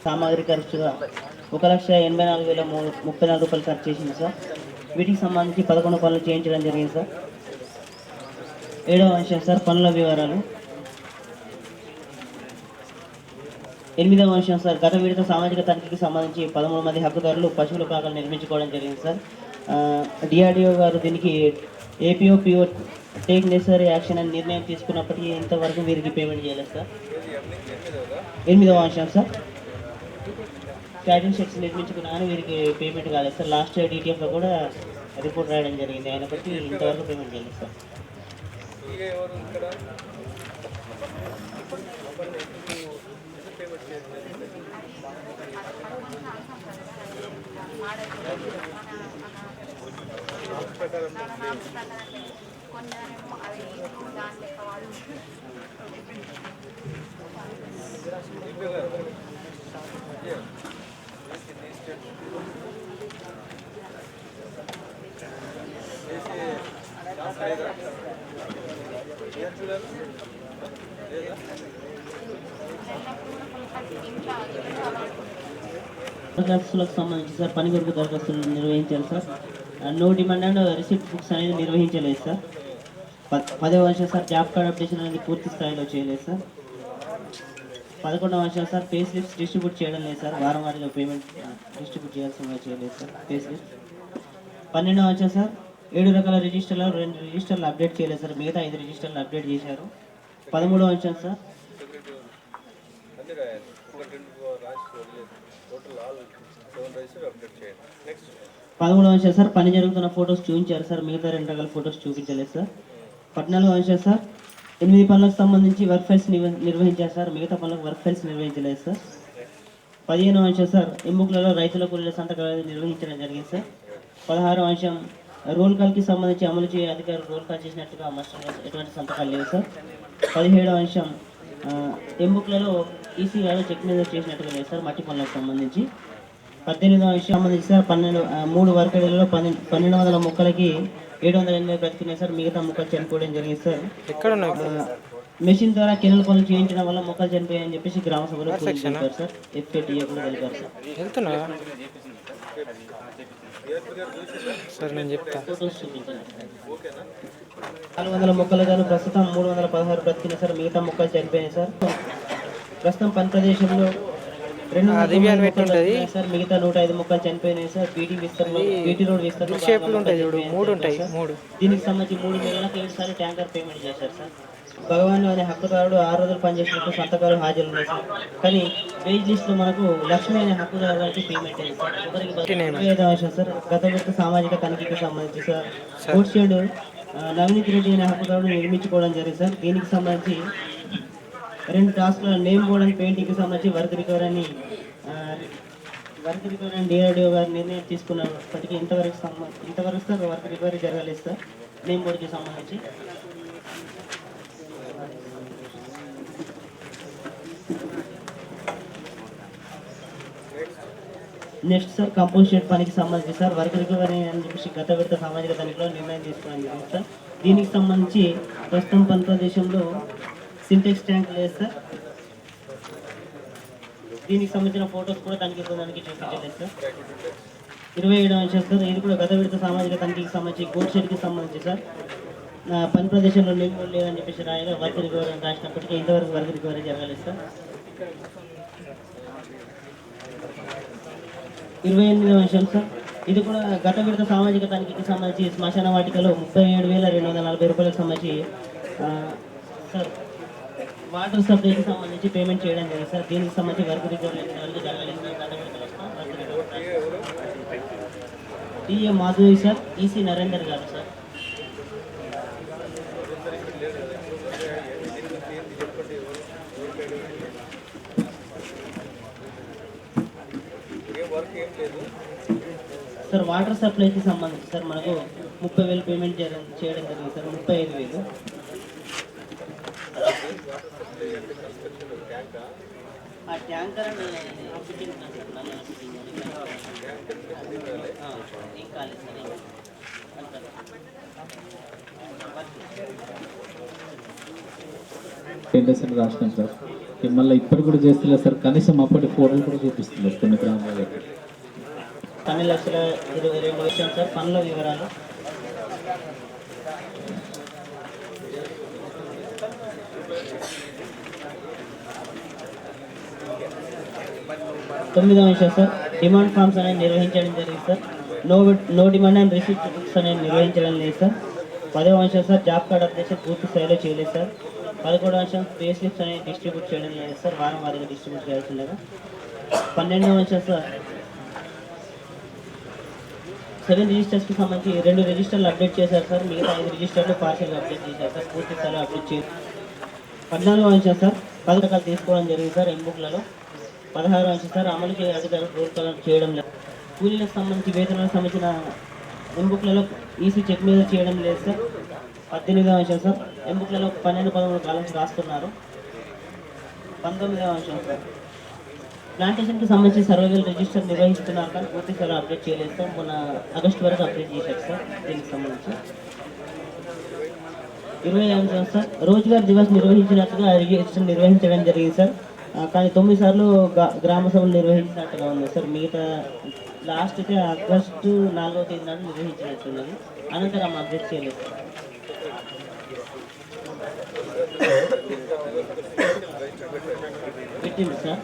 సామాగ్రి ఖర్చుగా 1,84,034 రూపాయలు ఖర్చు చేసింది సార్. వీటికి సంబంధించి 11 పనులు చేయించడం జరిగింది సార్. 7వ అంశం సార్ పనుల వివరాలు. 8వ అంశం సార్ గత విడత సామాజిక తనిఖీకి సంబంధించి 13 మంది హక్కుదారులు పశువుల పాకలు నిర్మించుకోవడం జరిగింది సార్. డిఆర్డిఓ గారు దీనికి APO PO take necessary action అని నిర్ణయం తీసుకున్నప్పటికీ ఇంతవరకు వీరికి పేమెంట్ చేయలేదు సార్. 8వ అంశం సార్ క్యాటింగ్ షెడ్స్ నిర్మించుకున్నా కానీ వీరికి పేమెంట్ కాలేదు సార్. లాస్ట్ ఇయర్ డిటిఎఫ్లో కూడా రిపోర్ట్ రాయడం జరిగింది, అయినప్పటికీ ఇంతవరకు పేమెంట్ చేయలేదు సార్. దరఖాస్తులకు సంబంధించి సార్ పని కొరకు దరఖాస్తులు నిర్వహించాలి sir. No demand and receipt books అనేది నిర్వహించలేదు సార్. 10వ అంశం సార్ జాబ్ కార్డ్ అప్డేషన్ అనేది పూర్తి స్థాయిలో చేయలేదు సార్. 11వ అంశం సార్ పే స్లిప్స్ డిస్ట్రిబ్యూట్ చేయడం లేదు సార్. వారం వారీగా పేమెంట్ డిస్ట్రిబ్యూట్ చేయాల్సిందిగా చేయలేదు సార్ పే స్లిప్స్. 12వ అంశం సార్ 7 రకాల రిజిస్టర్లు 2 రిజిస్టర్లు అప్డేట్ చేయలేదు సార్, మిగతా 5 రిజిస్టర్లు అప్డేట్ చేశారు. 13వ అంశం సార్ 13వ అంశం సార్ పని జరుగుతున్న ఫొటోస్ చూపించారు సార్, మిగతా 2 రకాల ఫొటోస్ చూపించలేదు సార్. 14వ అంశం సార్ 8 పనులకు సంబంధించి వర్క్ ఫైల్స్ నిర్వహించారు సార్. మిగతా పనులకు వర్క్ ఫైల్స్ నిర్వహించలేదు సార్. 15వ అంశం సార్, ఎంబుక్లలో రైతుల కూలీల సంతకాలు నిర్వహించడం జరిగింది సార్. 16వ అంశం, రోల్ కాల్కి సంబంధించి అమలు చేయ అధికారులు రోల్ కాల్ చేసినట్టుగా మాస్టర్ ఎటువంటి సంతకాలు లేవు సార్. 17వ అంశం, ఎంబుక్లలో ఈసీ గారు చెక్ మీద చేసినట్టుగా లేదు సార్ మట్టి పనులకు సంబంధించి. 18వ అంశం సంబంధించి సార్ 3 వర్కడీలలో 1200 మొక్కలకి 780 బ్రతికినాయి సార్. మిగతా మొక్కలు చనిపోవడం జరిగింది సార్. మెషిన్ ద్వారా కెనల్ పనులు చేయించడం వల్ల మొక్కలు చనిపోయాయని చెప్పేసి గ్రామ సభలో తెలిపారు సార్. ఎఫ్ఏటీఏ కూడా తెలిపారు సార్. ఫోటోస్ చూపించాను. 400 మొక్కలు గాను ప్రస్తుతం 316 బ్రతికినాయి సార్. మిగతా మొక్కలు చనిపోయాయి సార్. ప్రస్తుతం పని ప్రదేశంలో 200 మొక్కలు బ్రతికినాయి సార్. మిగతా 105 మొక్కలు చనిపోయినాయి సార్. బీటీ రోడ్ విస్తరణ దీనికి సంబంధించి 3 నెలలకు 7 సార్లు ట్యాంకర్ పేమెంట్ చేశారు సార్. భగవాన్ అనే హక్కుదారుడు 6 రోజులు పనిచేసినట్టు సంతకాలు హాజరు ఉన్నాయి సార్. కానీ వేజ్ లిస్టులో మనకు లక్ష్మి అనే హక్కుదారు గారికి పేమెంట్ అయింది సార్. ఒకరికి 25వ అంశం సార్, గత విడత సామాజిక తనిఖీకి సంబంధించి సార్ కోర్ట్ షెడ్ నవనీత్ రెడ్డి అనే హక్కుదారుడు నిర్మించుకోవడం జరిగింది సార్. దీనికి సంబంధించి 2 టాస్క్ల నేమ్ బోర్డ్ అండ్ పెయింటింగ్కి సంబంధించి వర్క్ రికవరీ అని డిఆర్డిఓ గారు నిర్ణయం తీసుకున్నప్పటికీ ఇంతవరకు సార్ వర్క్ రికవరీ జరగలేదు సార్ నేమ్ బోర్డుకి సంబంధించి. నెక్స్ట్ సార్ కంపోస్ట్ షెడ్ పనికి సంబంధించి సార్ వర్క్ రికవరీ అని చెప్పేసి గత విడత సామాజిక తనిఖీలో నిర్ణయం తీసుకోవడం జరిగింది సార్. దీనికి సంబంధించి ప్రస్తుతం పని ప్రదేశంలో సింటెక్స్ ట్యాంక్ లేదు సార్. దీనికి సంబంధించిన ఫొటోస్ కూడా తనిఖీ బృందానికి చూపించలేదు సార్. 27వ అంశం సార్, ఇది కూడా గత విడత సామాజిక తనిఖీకి సంబంధించి కోర్ట్ షెడ్కి సంబంధించి సార్ పని ప్రదేశంలో నిల్వ లేదని చెప్పేసి రాయగా వర్క్ రికవరీ అని రాసినప్పటికీ ఇంతవరకు వర్క్ రికవరీ జరగలేదు సార్. 28వ అంశం సార్, ఇది కూడా గత విడత సామాజిక తనిఖీకి సంబంధించి శ్మశాన వాటికలో 37,240 రూపాయలకు సంబంధించి సార్ వాటర్ సప్లైకి సంబంధించి పేమెంట్ చేయడం జరిగింది సార్. దీనికి సంబంధించి వర్క్ రికవరీ వరకు జరగలేదు సార్. గత విడతలో work recovery TA Madhavi sir, EC Narender గారు సార్. సార్ వాటర్ సప్లైకి సంబంధించి సార్ మనకు 30,000 పేమెంట్ చేయడం జరిగింది సార్. 35,000 ఆ ట్యాంకర్ ఏం కాలేదు సార్. Tenders రాసినాం sir. మళ్ళీ ఇప్పటి కూడా చేస్తలేదు సార్. కనీసం అప్పటి ఫోటోలు కూడా చూపిస్తున్నారు కొన్ని గ్రామాల్లో. 12,22,000 సార్. పనుల వివరాలు తొమ్మిదవ అంశం సార్, డిమాండ్ ఫార్మ్స్ అనేది నిర్వహించడం జరిగింది sir. No demand and receipt books అనేది నిర్వహించడం లేదు సార్. 10వ అంశం సార్, జాబ్ కార్డ్ అప్డేషన్ పూర్తి స్థాయిలో చేయలేదు సార్. 11వ అంశం, పే స్లిప్స్ అనేది డిస్ట్రిబ్యూట్ చేయడం లేదు సార్. వారం వారీగా డిస్ట్రిబ్యూట్ చేయాల్సిందిగా. 12వ అంశం సార్, 7 రిజిస్టర్స్కి సంబంధించి 2 రిజిస్టర్లు అప్డేట్ చేశారు సార్. మిగతా 5 రిజిస్టర్లు పార్షియల్గా అప్డేట్ చేశారు సార్. పూర్తి స్థాయిలో అప్డేట్ చేశారు. 14వ అంశం సార్, 10 రకాలు తీసుకోవడం జరిగింది సార్ ఎంబుక్లలో. 16వ అంశం సార్, అమలుకి అధికారులు రోల్ కాల్ చేయడం లేదు. కూలీలకు సంబంధించి వేతనాలకు సంబంధించిన ఎంబుక్లలో ఈసీ చెక్ మీద చేయడం లేదు సార్. 18వ అంశం సార్, ఎంబుక్లలో 12, 13 కాలమ్స్ రాస్తున్నారు. 19వ అంశం సార్, ప్లాంటేషన్కి సంబంధించి సర్వేలు రిజిస్టర్ నిర్వహిస్తున్నారు కానీ పూర్తి స్థాయిలో అప్డేట్ చేయలేదు సార్. మొన్న ఆగస్టు వరకు అప్డేట్ చేశారు సార్. దీనికి సంబంధించి 20వ అంశం సార్, రోజువారీ దివస్ నిర్వహించినట్టుగా రిజిస్టర్ నిర్వహించడం జరిగింది సార్. కానీ 9 సార్లు గ్రామ సభలు నిర్వహించినట్టుగా ఉంది సార్. మిగతా లాస్ట్ అయితే ఆగస్టు 4వ తేదీ నాడు నిర్వహించినట్టున్నది. అనంతరం అప్డేట్ చేయలేదు సార్. పెట్టింది సార్.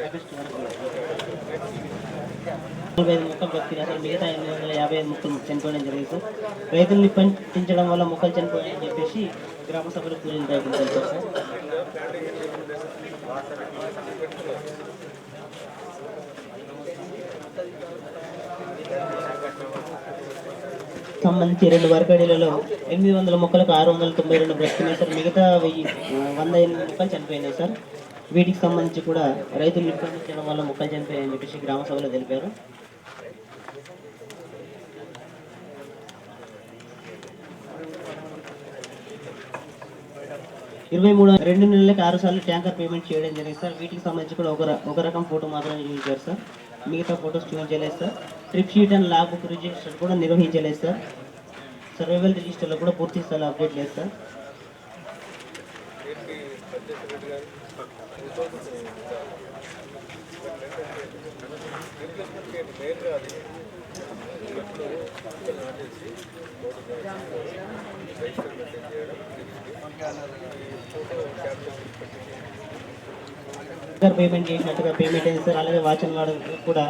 ఆగస్టు వరకు 45 మొక్కలు బతికినాయి సార్. మిగతా 855 మొక్కలు చనిపోవడం జరిగింది సార్. రైతుల్ని పండించడం వల్ల మొక్కలు చనిపోయాయని చెప్పేసి గ్రామ సభలు కూలీలు రైతులు తెలిపారు సార్. సంబంధించి 2 వర్గడీలలో 800 మొక్కలకు 692 బ్రతుకున్నాయి సార్. మిగతా 108 మొక్కలు చనిపోయినాయి సార్. వీటికి సంబంధించి కూడా రైతులు నిర్బంధించడం వల్ల మొక్కలు చనిపోయాయని చెప్పేసి గ్రామ సభలో తెలిపారు. ఇరవై 2 నెలలకు 6 సార్లు ట్యాంకర్ పేమెంట్ చేయడం జరిగింది సార్. వీటికి సంబంధించి కూడా ఒక రకం ఫోటో మాత్రమే చూపించారు సార్. మిగతా ఫొటోస్ చూపించలేదు sir. Trip sheet and log book register కూడా నిర్వహించలేదు సార్. సర్వైవల్ రిజిస్టర్లో కూడా పూర్తి స్థాయిలో అప్డేట్ లేదు సార్. పేమెంట్ చేసినట్టుగా పేమెంట్ అయింది సార్. అలాగే వాచన్ వాడు కూడా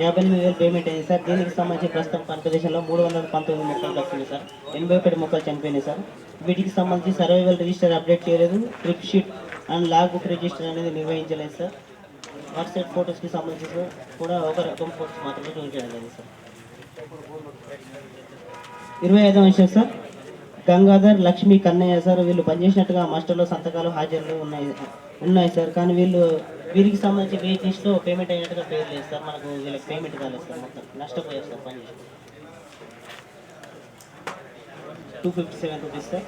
58,000 పేమెంట్ అయింది సార్. దీనికి సంబంధించి ప్రస్తుతం ప్రదేశంలో 319 మొక్కలు వస్తుంది సార్. 81 మొక్కలు చనిపోయినాయి సార్. వీటికి సంబంధించి సర్వైవల్ రిజిస్టర్ అప్డేట్ చేయలేదు. Trip sheet and log book register అనేది నిర్వహించలేదు సార్. వాట్సాప్ ఫొటోస్కి సంబంధించి కూడా ఒక రకం ఫోటోస్ మాత్రమే చూపించడం లేదు సార్. 25వ అంశం సార్, గంగాధర్ లక్ష్మి కన్నయ్య సార్. వీళ్ళు పనిచేసినట్టుగా మాస్టర్లో సంతకాలు హాజరులు ఉన్నాయి సార్. కానీ వీరికి సంబంధించి వెయిట్ లిస్ట్లో పేమెంట్ అయినట్టుగా పేరు లేదు సార్. మనకు వీళ్ళకి పేమెంట్ కాలేదు సార్. మొత్తం నష్టపోయారు సార్ పనిచేసి. 257 రూపీస్ సార్.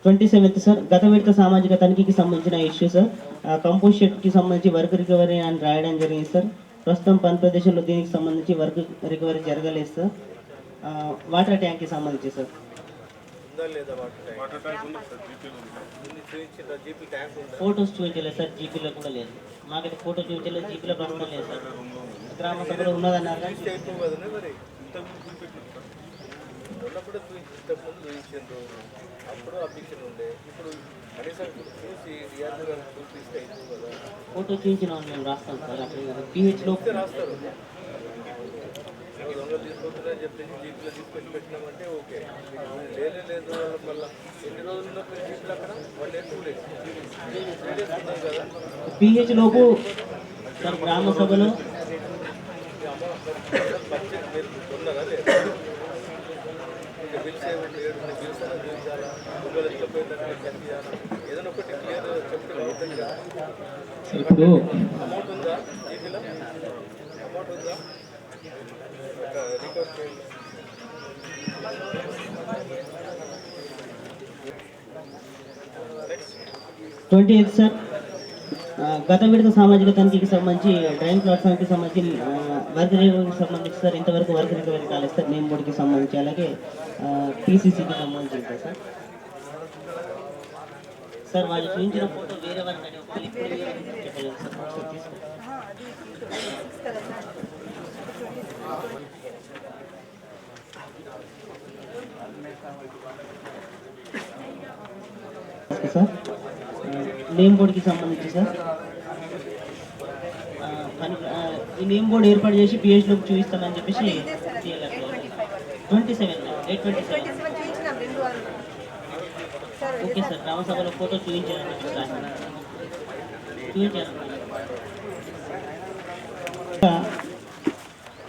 27th సార్, గత విడత సామాజిక తనిఖీకి సంబంధించిన ఇష్యూ సార్. కంపోస్ట్ షెడ్కి సంబంధించి వర్క్ రికవరీ అని రాయడం జరిగింది సార్. ప్రస్తుతం పని ప్రదేశంలో దీనికి సంబంధించి వర్క్ రికవరీ జరగలేదు సార్. వాటర్ ట్యాంక్కి సంబంధించి సార్ ఫోటోస్ చూపించలేదు సార్. జీపీలో కూడా లేదు. మాకైతే ఫోటో చూపించలేదు. జీపీలో ప్రస్తుతం లేదు సార్. గ్రామ సభలో ఉన్నదన్నారు కానీ ఫోటో చూపించిన మేము రాస్తాం సార్. అప్పుడు పిహెచ్లో రాస్తారు. పిహెచ్ లోపు సార్ గ్రామ సభలో ఇప్పుడు 28th సార్, గత విడత సామాజిక తనిఖీకి సంబంధించి డ్రైన్ ప్లాట్ఫామ్కి సంబంధించి వర్క్ రికవరీకి సంబంధించి సార్ ఇంతవరకు వర్క్ రికవరీ కాలేదు సార్. నేమ్ బోర్డుకి సంబంధించి అలాగే పీసీసీకి సంబంధించి సార్. సార్ వాళ్ళు చూపించిన ఫోటో వేరే వాళ్ళని ఇప్పుడు చెప్పలేదు సార్. సార్ నేమ్ బోర్డుకి సంబంధించి సార్ ఈ నేమ్ బోర్డు ఏర్పాటు చేసి పిహెచ్లోకి చూపిస్తామని చెప్పేసి 27 ఓకే సార్. గ్రామ సభలో ఫోటో చూపించారు.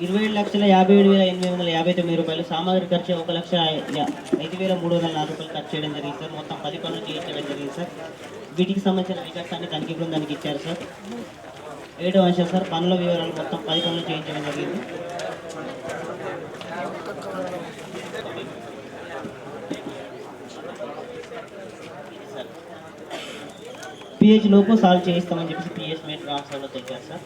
27,57,859 రూపాయలు. సామాగ్రి ఖర్చు 1,05,304 రూపాయలు ఖర్చు చేయడం జరిగింది సార్. మొత్తం 10 పనులు చేయించడం జరిగింది సార్. వీటికి సంబంధించిన రికార్డ్స్ అన్ని తనిఖీ బృందానికి ఇచ్చారు సార్. 7వ అంశం సార్, పనుల వివరాలు మొత్తం 10 పనులు చేయించడం జరిగింది. పిహెచ్ లోపు సాల్వ్ చేయిస్తామని చెప్పేసి పిహెచ్ మేట్ రాష్ట్రంలో తెచ్చారు సార్.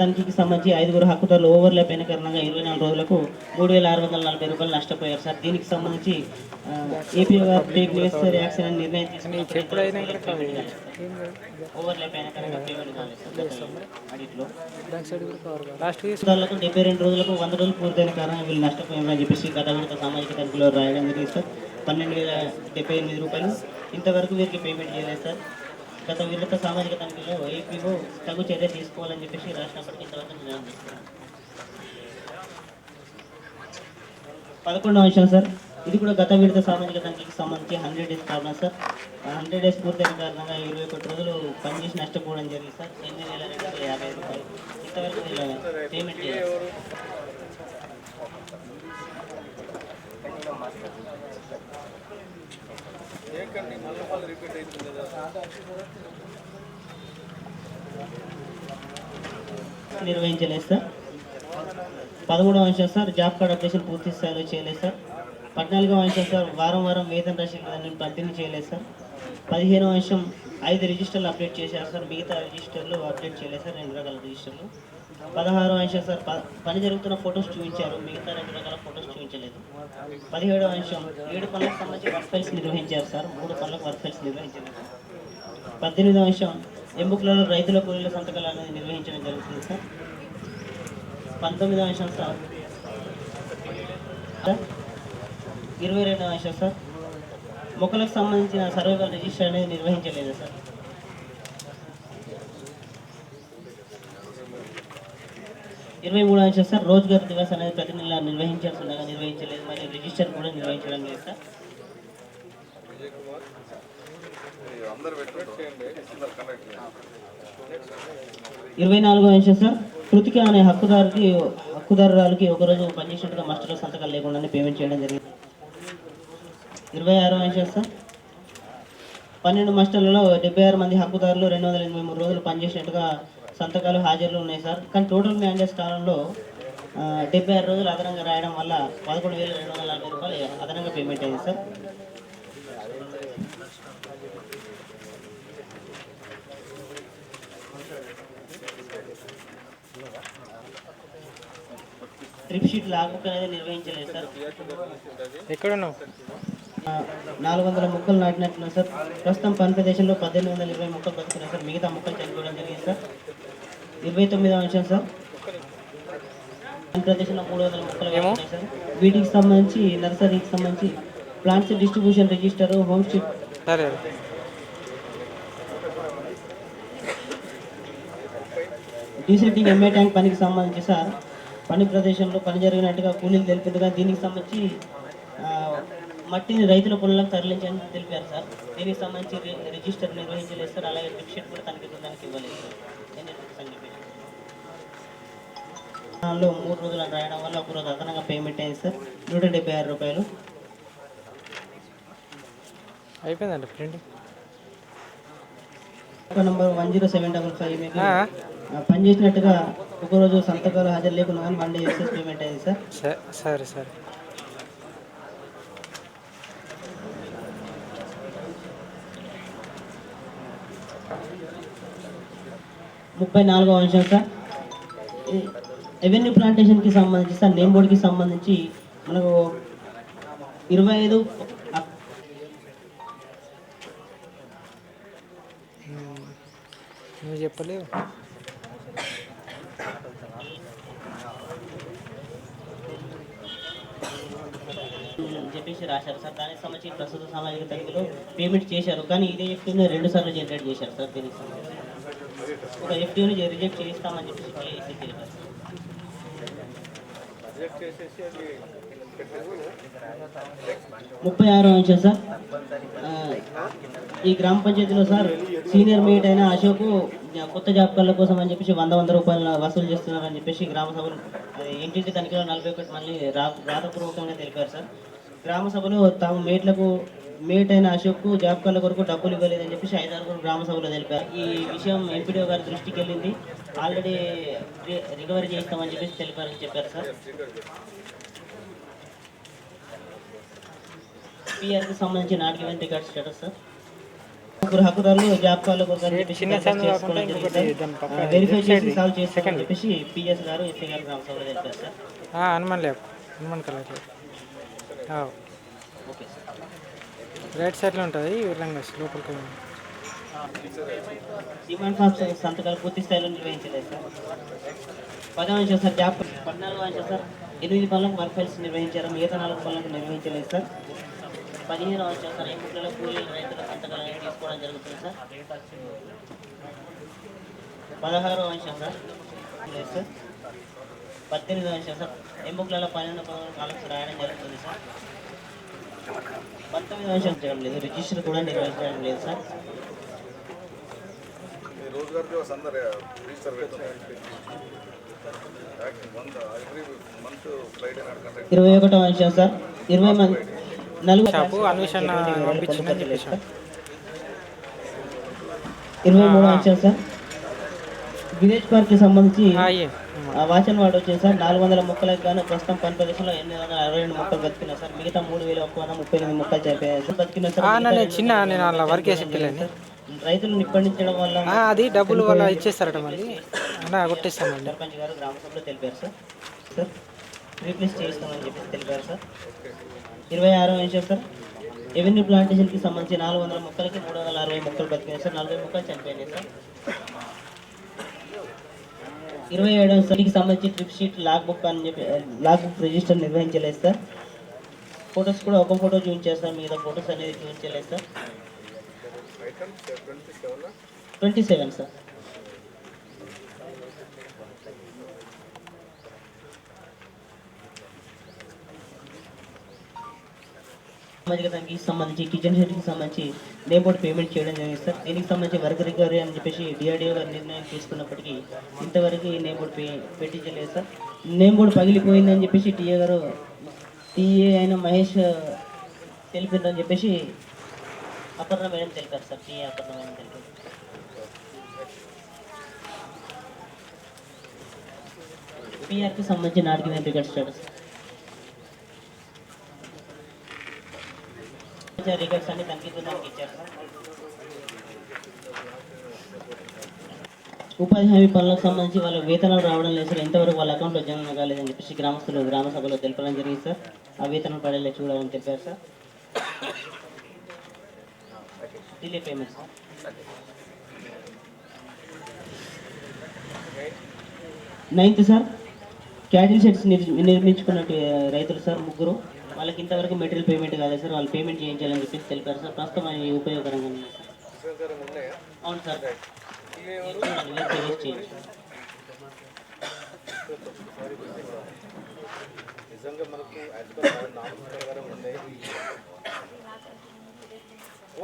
తనిఖీకి సంబంధించి 5 హక్కుదారులు ఓవర్లాప్ అయిన కారణంగా 24 రోజులకు 3,640 రూపాయలు నష్టపోయారు సార్. దీనికి సంబంధించి ఏపీ టేక్ నెసెసరీ యాక్షన్ అని నిర్ణయం తీసుకుని ఓవర్లాప్ అయిన కారణంగా పేమెంట్ కాలేదు సార్. ఆడిట్లో 72 రోజులకు 100 రోజులు పూర్తయిన కారణంగా వీళ్ళు నష్టపోయారని చెప్పేసి గత విడత సామాజిక తనిఖీలో రాయడం జరిగింది సార్. 12,078 రూపాయలు. ఇంతవరకు వీరికి పేమెంట్ చేయలేదు సార్. గత విడత సామాజిక తనిఖీలో ఏపీఓ తగు చర్య తీసుకోవాలని చెప్పేసి రాసినప్పటికీ ఇంతవరకు నిర్ణయం తీసుకున్నాం. 11వ అంశం సార్, ఇది కూడా గత విడత సామాజిక తనిఖీకి సంబంధించి 100 డేస్ ప్రాబ్లం సార్. 100 డేస్ పూర్తయిన కారణంగా 21 రోజులు పనిచేసి నష్టపోవడం జరిగింది సార్. 8,250 రూపాయలు ఇంతవరకు పేమెంట్ చేయాలి సార్. నిర్వహించలేదు సార్. 13వ అంశం సార్, జాబ్ కార్డ్ అప్లికేషన్ పూర్తి స్థాయిలో చేయలేదు సార్. 14వ అంశం సార్, వారం వేతన రసీదులను పంపిణీ చేయలేదు సార్. 15వ అంశం, 5 రిజిస్టర్లు అప్డేట్ చేశారు సార్, మిగతా రిజిస్టర్లు అప్డేట్ చేయలేదు సార్, 2 రకాల రిజిస్టర్లు. 16వ అంశం సార్, పని జరుగుతున్న ఫొటోస్ చూపించారు, మిగతా 2 రకాల ఫొటోస్ చూపించలేదు. 17వ అంశం, 7 పనులకు సంబంధించి వర్క్ ఫైల్స్ నిర్వహించారు సార్, 3 పనులకు వర్క్ ఫైల్స్ నిర్వహించలేదు. 18వ అంశం, ఎంబుక్లలో రైతుల కూలీల సంతకాలు అనేది నిర్వహించడం జరుగుతుంది సార్. 19వ అంశం సార్, 22వ అంశం సార్, మొక్కలకు సంబంధించిన సర్వైవల్ రిజిస్టర్ అనేది నిర్వహించలేదు సార్. 23వ అంశం సార్, రోజ్గార్ దివస్ అనేది ప్రతి నెల నిర్వహించాల్సి ఉండగా నిర్వహించలేదు, మరియు రిజిస్టర్ కూడా నిర్వహించడం లేదు సార్. 24వ అంశం సార్, కృతిక అనే హక్కుదారురాలకి ఒకరోజు పనిచేసినట్టుగా మాస్టర్లో సంతకాలు లేకుండానే పేమెంట్ చేయడం జరిగింది. 26వ అంశం సార్, 12 మాస్టర్లలో 76 మంది హక్కుదారులు 283 రోజులు పనిచేసినట్టుగా సంతకాలు హాజరులు ఉన్నాయి సార్. కానీ టోటల్ మ్యాండేట్స్ కాలంలో 76 రోజులు అదనంగా రాయడం వల్ల 11,240 రూపాయలు అదనంగా పేమెంట్ అయింది సార్. ట్రిప్ షీట్ లాగ్బుక్ అనేది నిర్వహించలేదు సార్. ఎక్కడ ఉన్నావు? 400 మొక్కలు నాటినట్టున్నారు సార్. ప్రస్తుతం పని ప్రదేశంలో 1820 మొక్కలు బతుకున్నాయి సార్, మిగతా మొక్కలు చనిపోవడం జరిగింది సార్. 29వ అంశం సార్, పని ప్రదేశంలో 300 మొక్కలు బతుకున్నాయి సార్. వీటికి సంబంధించి నర్సరీకి సంబంధించి plants distribution register, home street desilting MA tank పనికి సంబంధించి సార్, పని ప్రదేశంలో పని జరిగినట్టుగా కూలీలు తెలిపింది, కానీ దీనికి సంబంధించి మట్టిని రైతుల పొలాలకు తరలించని తెలిపారు సార్. దీనికి సంబంధించి రిజిస్టర్ నిర్వహించలేదు సార్. అలాగే ట్రిప్ షీట్ కూడా తనకి బృందానికి ఇవ్వలేదు సార్. 3 రోజులు రాయడం వల్ల 1 రోజు అదనంగా పేమెంట్ అయింది సార్, 176 రూపాయలు. అయిపోయిందండి ప్రింటింగ్. నంబర్ 10755 మీకు పనిచేసినట్టుగా ఒకరోజు సంతకాలు హాజరు లేకుండా కానీ 1 డే ఎక్సెస్ పేమెంట్ అయింది సార్. సరే సరే. 34వ అంశం సార్, రెవెన్యూ ప్లాంటేషన్కి సంబంధించి సార్, నేమ్ బోర్డుకి సంబంధించి మనకు 25 నువ్వు చెప్పలేవు. చెప్పేసి రాశారు సార్. దానికి సంబంధించి ప్రస్తుత సామాజిక తనిఖీలో పేమెంట్ చేశారు, కానీ ఇదే ఎఫ్టీని 2 సార్లు జనరేట్ చేశారు సార్. దీనికి సంబంధించి ఒక ఎఫ్టీని రిజెక్ట్ చేస్తామని చెప్పేసి కేఏసీ తెలిపారు సార్. 36వ అంశం సార్, ఈ గ్రామ పంచాయతీలో సార్ సీనియర్ మేట్ అయిన అశోక్ కొత్త జాబ్ కార్డుల కోసం అని చెప్పేసి 100 రూపాయలు వసూలు చేస్తున్నారని చెప్పేసి గ్రామ సభలు ఇంటింటి తనిఖీలో 41 మంది రాతపూర్వకంగా తెలిపారు సార్. గ్రామ సభలో తాము మేట్ అయిన అశోక్ జాబ్ కార్డుల కొరకు డబ్బులు ఇవ్వలేదని చెప్పేసి 5 గ్రామ సభలో తెలిపారు. ఈ విషయం ఎంపీడీఓ గారి దృష్టికి వెళ్ళింది, ఆల్రెడీ రికవరీ చేస్తామని చెప్పేసి చెప్పారు సార్. పిఆర్కి సంబంధించి not given record status sir. హక్కుదారులు జాబ్ కార్డుల కోసం వెరిఫై చేసి సాల్వ్ చేస్తామని చెప్పేసి పిఎస్ గారు ఎస్ఐ గారు గ్రామ సభలో తెలిపారు sir. Hanuman colour okay sir. Right సైడ్లో ఉంటుంది విధంగా లోపలికి. డిమాండ్ ఫామ్స్ సంతకాలు పూర్తి స్థాయిలో నిర్వహించలేదు సార్. 10వ అంశం సార్, జాబ్ 14వ అంశం సార్, 8 పనులకు వర్క్ ఫైల్స్ నిర్వహించారు, మిగతా 4 పనులకు నిర్వహించలేదు సార్. 15వ అంశం సార్, ఎంపికల కూలీలు రైతుల సంతకాలు అనేది తీసుకోవడం జరుగుతుంది సార్. 16వ అంశం సార్ లేదు సార్. 18వ అంశం సార్ ఎంబుక్లలో 12 11 కాలమ్స్ రాయడం జరుగుతుంది సార్. 19వ అంశం చేయడం లేదు, రిజిస్టర్ కూడా నిర్వహించడం లేదు సార్. रोजगार दिवस अंदर రిజిస్టర్ పెడుతున్నారు 21వ అంశం సార్ 20 మంది నలుగురు షాపు అన్వేషణ పంపించిందని చెప్పేసి 23వ అంశం సార్ విలేజ్ పార్క్ కి సంబంధించి అయ్యే వాచన్ వార్డు వచ్చేసి సార్ 400 మొక్కలకు గాను ప్రస్తుతం పని ప్రదేశంలో 862 మొక్కలు బతికినాయి సార్. మిగతా 3138 మొక్కలు చనిపోయాయి సార్. బతికిన సార్ నేను అలా వర్క్ చేసి పిల్లని రైతులు నిప్పండించడం వల్ల అది డబ్బులు వాళ్ళ ఇచ్చేస్తారట మళ్ళీ అలా కొట్టేస్తామండి. సర్పంచ్ గారు గ్రామ సభలో తెలిపారు సార్. సార్ రీప్లేస్ చేస్తామని చెప్పి తెలిపారు సార్. 26వ అంశం సార్ రెవెన్యూ ప్లాంటేషన్కి సంబంధించి 400 మొక్కలకి 360 మొక్కలు బతికినాయి సార్. 40 మొక్కలు చనిపోయినాయి సార్. 27వ సార్కి సంబంధించి ట్రిప్ షీట్ లాగ్ బుక్ అని చెప్పి లాగ్ బుక్ రిజిస్టర్ నిర్వహించలేదు సార్. ఫొటోస్ కూడా ఒక ఫోటో చూపించారు సార్, మిగతా ఫొటోస్ అనేది చూపించలేదు సార్. 27 సార్. సామాజిక తనిఖీకి సంబంధించి కిచెన్ షెడ్కి సంబంధించి నేమ్ బోర్డు పేమెంట్ చేయడం జరిగింది సార్. దీనికి సంబంధించి వర్క్ రికవరీ అని చెప్పేసి డిఆర్డిఓ గారు నిర్ణయం తీసుకున్నప్పటికీ ఇంతవరకు ఈ నేమ్ బోర్డు పెట్టించలేదు సార్. నేమ్ బోర్డు పగిలిపోయిందని చెప్పేసి టీఏ అయిన మహేష్ తెలిపిందని చెప్పేసి అపర్ణ మేడం తెలిపారు సార్. టీఏ అపర్ణ మేడం తెలిపారు. పిఆర్కి సంబంధించి నాటికి రికార్డ్ స్టేటస్ రికార్డ్స్ అన్ని తనిఖీ బృందానికి ఇచ్చారు సార్. ఉపాధి హామీ పనులకు సంబంధించి వాళ్ళ వేతనాలు రావడం లేదు సార్. ఎంతవరకు వాళ్ళ అకౌంట్లో జమ కాలేదని చెప్పేసి గ్రామస్తులు గ్రామ సభలో తెలపడం జరిగింది సార్. ఆ వేతనం పడేలా చూడాలని తెలిపారు sir. Delay payment sir. 9th sir cattle sheds నిర్మించుకున్నట్టు రైతులు సార్ 3 వాళ్ళకి ఇంతవరకు మెటీరియల్ పేమెంట్ కాలేదు సార్. వాళ్ళు పేమెంట్ చేయించాలని చెప్పేసి తెలిపారు సార్. ప్రస్తుతం అది ఉపయోగకరంగా ఉంది సార్. అవును సార్. నిజంగా మనకు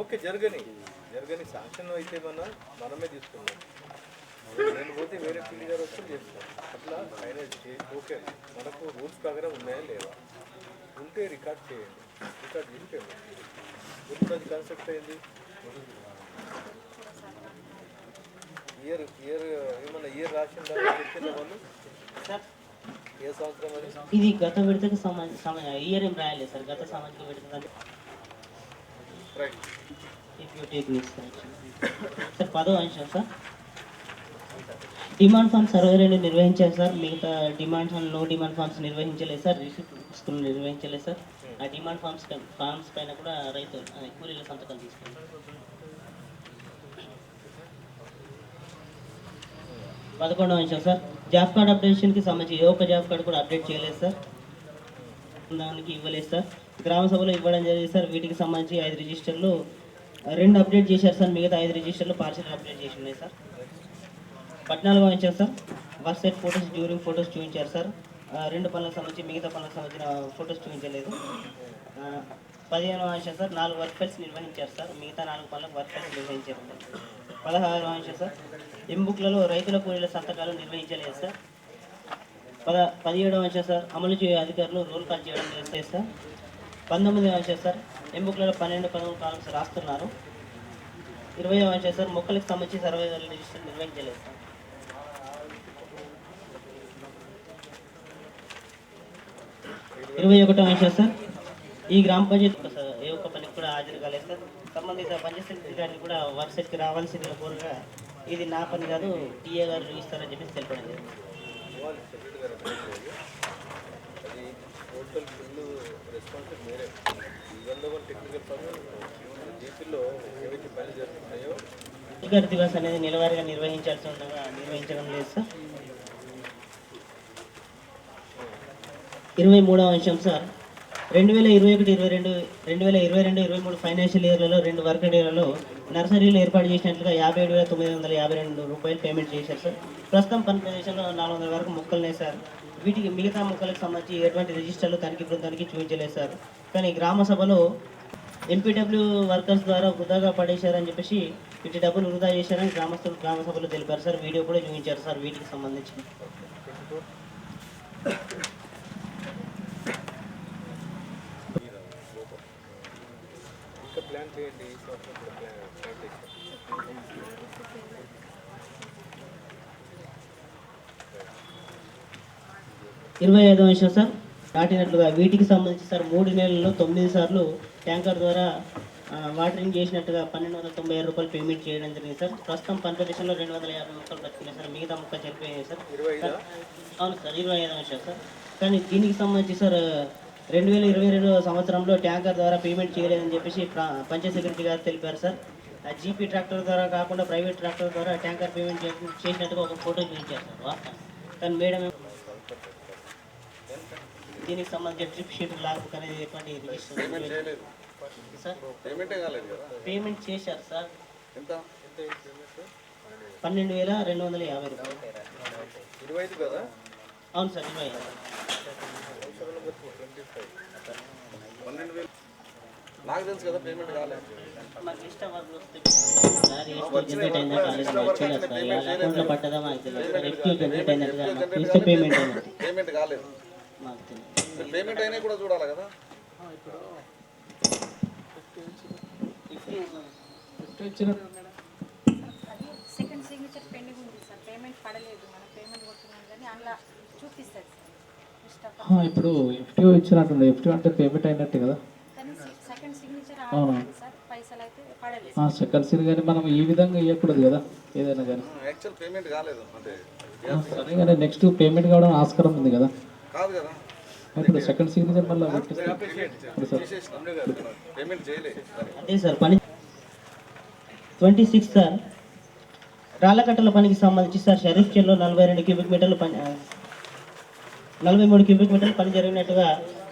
ఓకే జరగని శాంక్షన్ అయితే మనమే తీసుకున్నాం. నేను పోతే వేరే ఫీల్డ్ గారు వచ్చి చేస్తాం. అట్లా ఫైనల్ ఓకే మనకు రూల్స్ ప్రకారం ఉన్నాయా లేవా ఉంటే రికార్డ్ చేయండి. రికార్డ్ చేసి ఎప్పుడు అది కన్సెప్ట్ అయింది ఇయర్ ఏమన్నా ఇయర్ రాసిన చెప్పిన వాళ్ళు సార్ ఏ సంవత్సరం అది ఇది గత విడతకు ఇయర్ ఏం రాయలేదు సార్. గత సామాజిక విడత రైట్ సార్ 10వ అంశం సార్ డిమాండ్ ఫార్మ్స్ 62 నిర్వహించారు సార్. మిగతా demand form no demand forms నిర్వహించలేదు సార్. రిసిప్ట్ నిర్వహించలేదు సార్. ఆ డిమాండ్ ఫార్మ్స్ పైన కూడా రైతు కూలీల సంతకాలు తీసుకున్నారు. 11వ అంశం సార్ జాబ్ కార్డ్ అప్డేషన్కి సంబంధించి ఏ ఒక్క జాబ్ కార్డు కూడా అప్డేట్ చేయలేదు సార్. దానికి ఇవ్వలేదు సార్. గ్రామ సభలో ఇవ్వడం జరిగింది సార్. వీటికి సంబంధించి 5 రిజిస్టర్లు 2 అప్డేట్ చేశారు సార్. మిగతా 5 రిజిస్టర్లు పార్షల్ అప్డేట్ చేసి ఉన్నాయి సార్. 14వ అంశం sir work site photos during photos చూపించారు సార్. 2 పనులకు సంబంధించి మిగతా పనులకు సంబంధించిన ఫొటోస్ చూపించలేదు. 15వ అంశం సార్ 4 వర్క్ ఫైల్స్ నిర్వహించారు సార్. మిగతా 4 పనులకు వర్క్ ఫైల్స్ నిర్వహించారు. 16వ అంశం సార్ ఎంబుక్లలో రైతుల కూలీల సంతకాలు నిర్వహించలేదు సార్. 17వ అంశం సార్ అమలు చేయే అధికారులు రోల్ కాల్ చేయడం లేదు సార్. 19వ అంశం సార్ ఎంబుక్లలో 12 13 కాలమ్స్ రాస్తున్నారు. 20వ అంశం సార్ మొక్కలకు సంబంధించి సర్వే రిజిస్టర్ నిర్వహించలేదు సార్. 21వ అంశం సార్ ఈ గ్రామ పంచాయతీ ఏ ఒక్క పనికి కూడా హాజరు కాలేదు సార్. సంబంధిత పంచాయతీ సెక్రటరీ కూడా వర్క్ సెట్కి రావాల్సిందిగా కోరగా ఇది నా పని కాదు టీఏ గారు ఇస్తారని చెప్పేసి తెలపడం జరిగింది. అది టోటల్ ఫుల్ రెస్పాన్సిబిలిటీ మీరే. ఇవన్నీ టెక్నికల్ పనులు జీపీలో ఏవైతే పనులు జరుగుతున్నాయో అధికార దివస్ అనేది నెలవారీగా నిర్వహించాల్సి ఉండగా నిర్వహించడం లేదు సార్. 23వ అంశం సార్ 2021-22 ఫైనాన్షియల్ ఇయర్లలో 2 వర్కింగ్ డేలలో నర్సరీలు ఏర్పాటు చేసినట్లుగా 57,952 రూపాయలు పేమెంట్ చేశారు సార్. ప్రస్తుతం పని ప్రదేశంలో 400 వరకు మొక్కలు సార్. వీటికి మిగతా మొక్కలకు సంబంధించి ఎటువంటి రిజిస్టర్లు తనిఖీ బృందానికి చూపించలేదు సార్. కానీ గ్రామ సభలో ఎంపీడబ్ల్యూ వర్కర్స్ ద్వారా వృధాగా పడేశారని చెప్పేసి వీటి డబ్బులు వృధా చేశారని గ్రామస్తులు గ్రామ సభలో తెలిపారు సార్. వీడియో కూడా చూపించారు సార్ వీటికి సంబంధించి. ప్లాన్ చేయండి. 25వ విషయం సార్, దాటినట్లుగా వీటికి సంబంధించి సార్ 3 నెలల్లో 9 సార్లు ట్యాంకర్ ద్వారా వాటరింగ్ చేసినట్టుగా 1,296 రూపాయలు పేమెంట్ చేయడం జరిగింది సార్. ప్రస్తుతం పని ప్రదేశంలో 250 మొక్కలు బతికినాయి సార్. మిగతా మొక్కలు చనిపోయాయి సార్. అవును సార్, 25వ విషయం సార్. కానీ దీనికి సంబంధించి సార్ 2022 సంవత్సరంలో ట్యాంకర్ ద్వారా పేమెంట్ చేయలేదని చెప్పేసి పంచాయత్ సెక్రటరీ గారు తెలిపారు సార్. జీపీ ట్రాక్టర్ ద్వారా కాకుండా ప్రైవేట్ ట్రాక్టర్ ద్వారా ట్యాంకర్ పేమెంట్ చేసినట్టుగా ఒక ఫోటో చూపించారు సార్ వాస్తవం. కానీ మేడం దీనికి సంబంధించి ట్రిప్ షీట్ లాగ్ అనేది ఎటువంటి రిజిస్టర్ సార్ పేమెంట్ చేశారు సార్. 12,250 రూపాయలు. అవును సార్, 25. నాకు తెలుసు కదా పేమెంట్ కాలేదు. మాకు ఇష్టం వర్క్ వస్తే సార్ జనరేట్ అయిందా కాలేదు చూడాలి సార్. వాళ్ళ అకౌంట్లో పట్టదా మాకు తెలియదు సార్. ఎఫ్టీ జనరేట్ అయినట్టుగా మాకు తెలిస్తే పేమెంట్ అయినట్టు పేమెంట్ కాలేదు. మాకు తెలియదు. పేమెంట్ అయినా కూడా చూడాలి కదా. సెకండ్ సిగ్నేచర్ పెండింగ్ ఉంది సార్. పేమెంట్ పడలేదు, మన పేమెంట్ కొట్టున్నాం కానీ అందులో చూపిస్తుంది సార్. ఇప్పుడు ఎఫ్టీఓ ఇచ్చినట్టు. ఎఫ్టీఓ అంటే పేమెంట్ అయినట్టు కదా. కానీ సెకండ్ సిగ్నేచర్ అవును సార్, పైసలు అయితే పడలేదు. సెకండ్ సీన్ కానీ మనం ఈ విధంగా ఇవ్వకూడదు కదా ఏదైనా కానీ. యాక్చువల్ పేమెంట్ కాలేదు అంటే సరే కానీ నెక్స్ట్ పేమెంట్ కావడం ఆస్కారం ఉంది కదా. కాదు కదా. ఇప్పుడు సెకండ్ సిగ్నేచర్ మళ్ళీ పేమెంట్ చేయలేదు. అదే సార్ పని 26 సార్. రాళ్ళకట్టల పనికి సంబంధించి సార్ షరీఫ్ చెల్లో 42 క్యూబిక్ మీటర్లు పని 43 క్యూబిక్ మీటర్లు పని జరిగినట్టుగా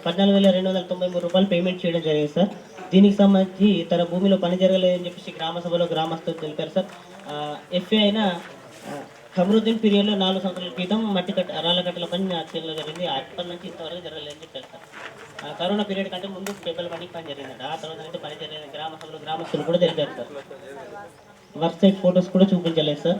14,293 రూపాయలు పేమెంట్ చేయడం జరిగింది సార్. దీనికి సంబంధించి తన భూమిలో పని జరగలేదని చెప్పేసి గ్రామ సభలో గ్రామస్తులు తెలిపారు సార్. ఎఫ్ఏ అయిన ఖమరుద్దీన్ పీరియడ్లో 4 సంవత్సరాల క్రితం రాళ్ళకట్టల పని చేయడం జరిగింది. అప్పటి నుంచి ఇంతవరకు జరగలేదని చెప్పారు సార్. కరోనా పీరియడ్ కంటే ముందు పెబ్బల పనికి పని జరిగిందంట. ఆ తర్వాత అయితే పని జరిగింది. గ్రామ సభలో గ్రామస్తులు కూడా తెలిపారు సార్. వర్క్ సైట్ ఫొటోస్ కూడా చూపించలేదు సార్.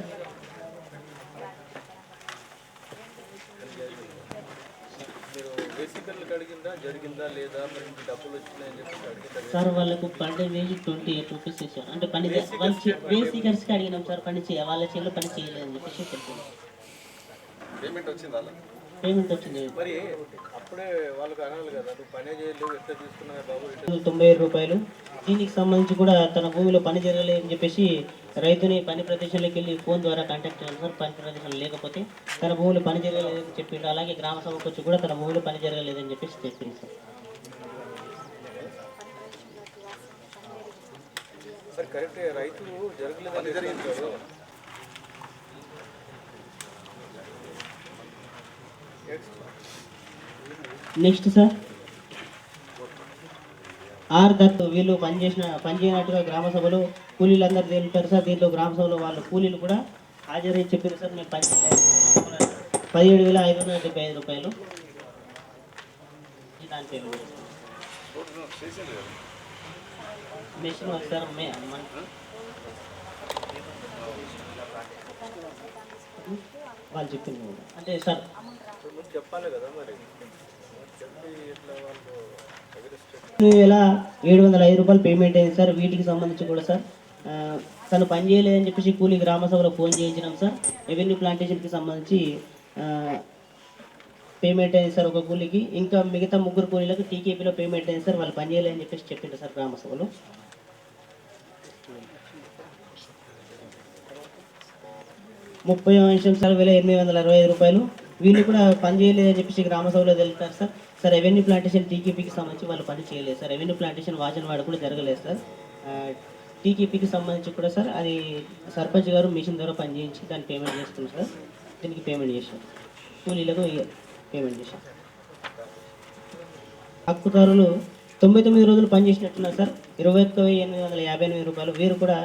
సార్ వాళ్ళకు పర్ డే వేజ్ 28 రూపీస్ ఇచ్చారు. అంటే పని వాళ్ళు బేసికర్స్కి అడిగినాం సార్. పని వాళ్ళ చేతిలో పని చేయలేదని చెప్పేసి చెప్తున్నాం. పేమెంట్ వచ్చిందా? పేమెంట్ వచ్చింది. మరి అప్పుడే వాళ్ళకి అనాలి కదా, నువ్వు పనే చేయలేవు ఎట్లా తీసుకున్నా బాబు. 97 రూపాయలు. దీనికి సంబంధించి కూడా తన భూమిలో పని జరగలేదని చెప్పేసి రైతుని పని ప్రదేశంలోకి వెళ్ళి ఫోన్ ద్వారా కాంటాక్ట్ చేయాలి సార్. పని ప్రదేశం లేకపోతే తన భూమిలో పని జరగలేదని చెప్పిండు. అలాగే గ్రామ సభకు వచ్చి కూడా తన భూమిలో పని జరగలేదని చెప్పేసి చెప్పింది సార్. సార్ కరెక్టే, రైతు జరగలేదని జరిగింది కదా. నెక్స్ట్ సార్ ఆర్ దత్ వీళ్ళు పని చేయనట్టుగా గ్రామ సభలో కూలీలందరూ తెలిపారు సార్. దీంట్లో గ్రామ సభలో వాళ్ళ కూలీలు కూడా హాజరై చెప్పారు సార్. మేము పని 17,575 రూపాయలు దాని పేమెంట్ మెషిన్ సార్. వాళ్ళు చెప్పింది అంటే సార్ చెప్పాలి కదా మరి. 2,705 రూపాయలు పేమెంట్ అయింది సార్. వీటికి సంబంధించి కూడా సార్ తను పని చేయలేదని చెప్పేసి కూలీ గ్రామ సభలో ఫోన్ చేయించినాం సార్. రెవెన్యూ ప్లాంటేషన్కి సంబంధించి పేమెంట్ అయింది సార్ ఒక కూలీకి. ఇంకా మిగతా 3 కూలీలకు టీకేపీలో పేమెంట్ అయింది సార్. వాళ్ళు పని చేయలేదని చెప్పేసి చెప్పింటారు సార్ గ్రామ సభలో. 30వ అంశం సార్ 1,865 రూపాయలు. వీళ్ళు కూడా పని చేయలేదని చెప్పేసి గ్రామ సభలో తెలుపుతారు సార్. సార్ రెవెన్యూ ప్లాంటేషన్ టీకేపీకి సంబంధించి వాళ్ళు పని చేయలేదు సార్. రెవెన్యూ ప్లాంటేషన్ వాజన్వాడ కూడా జరగలేదు సార్. టీకేపీకి సంబంధించి కూడా సార్ అది సర్పంచ్ గారు మిషన్ ద్వారా పని చేయించి దాన్ని పేమెంట్ చేస్తున్నారు సార్. దీనికి పేమెంట్ చేశారు. కూలీలకు పేమెంట్ చేశారు. హక్కుదారులు 99 రోజులు పనిచేసినట్టున్నారు సార్. 21,858 రూపాయలు. వీరు కూడా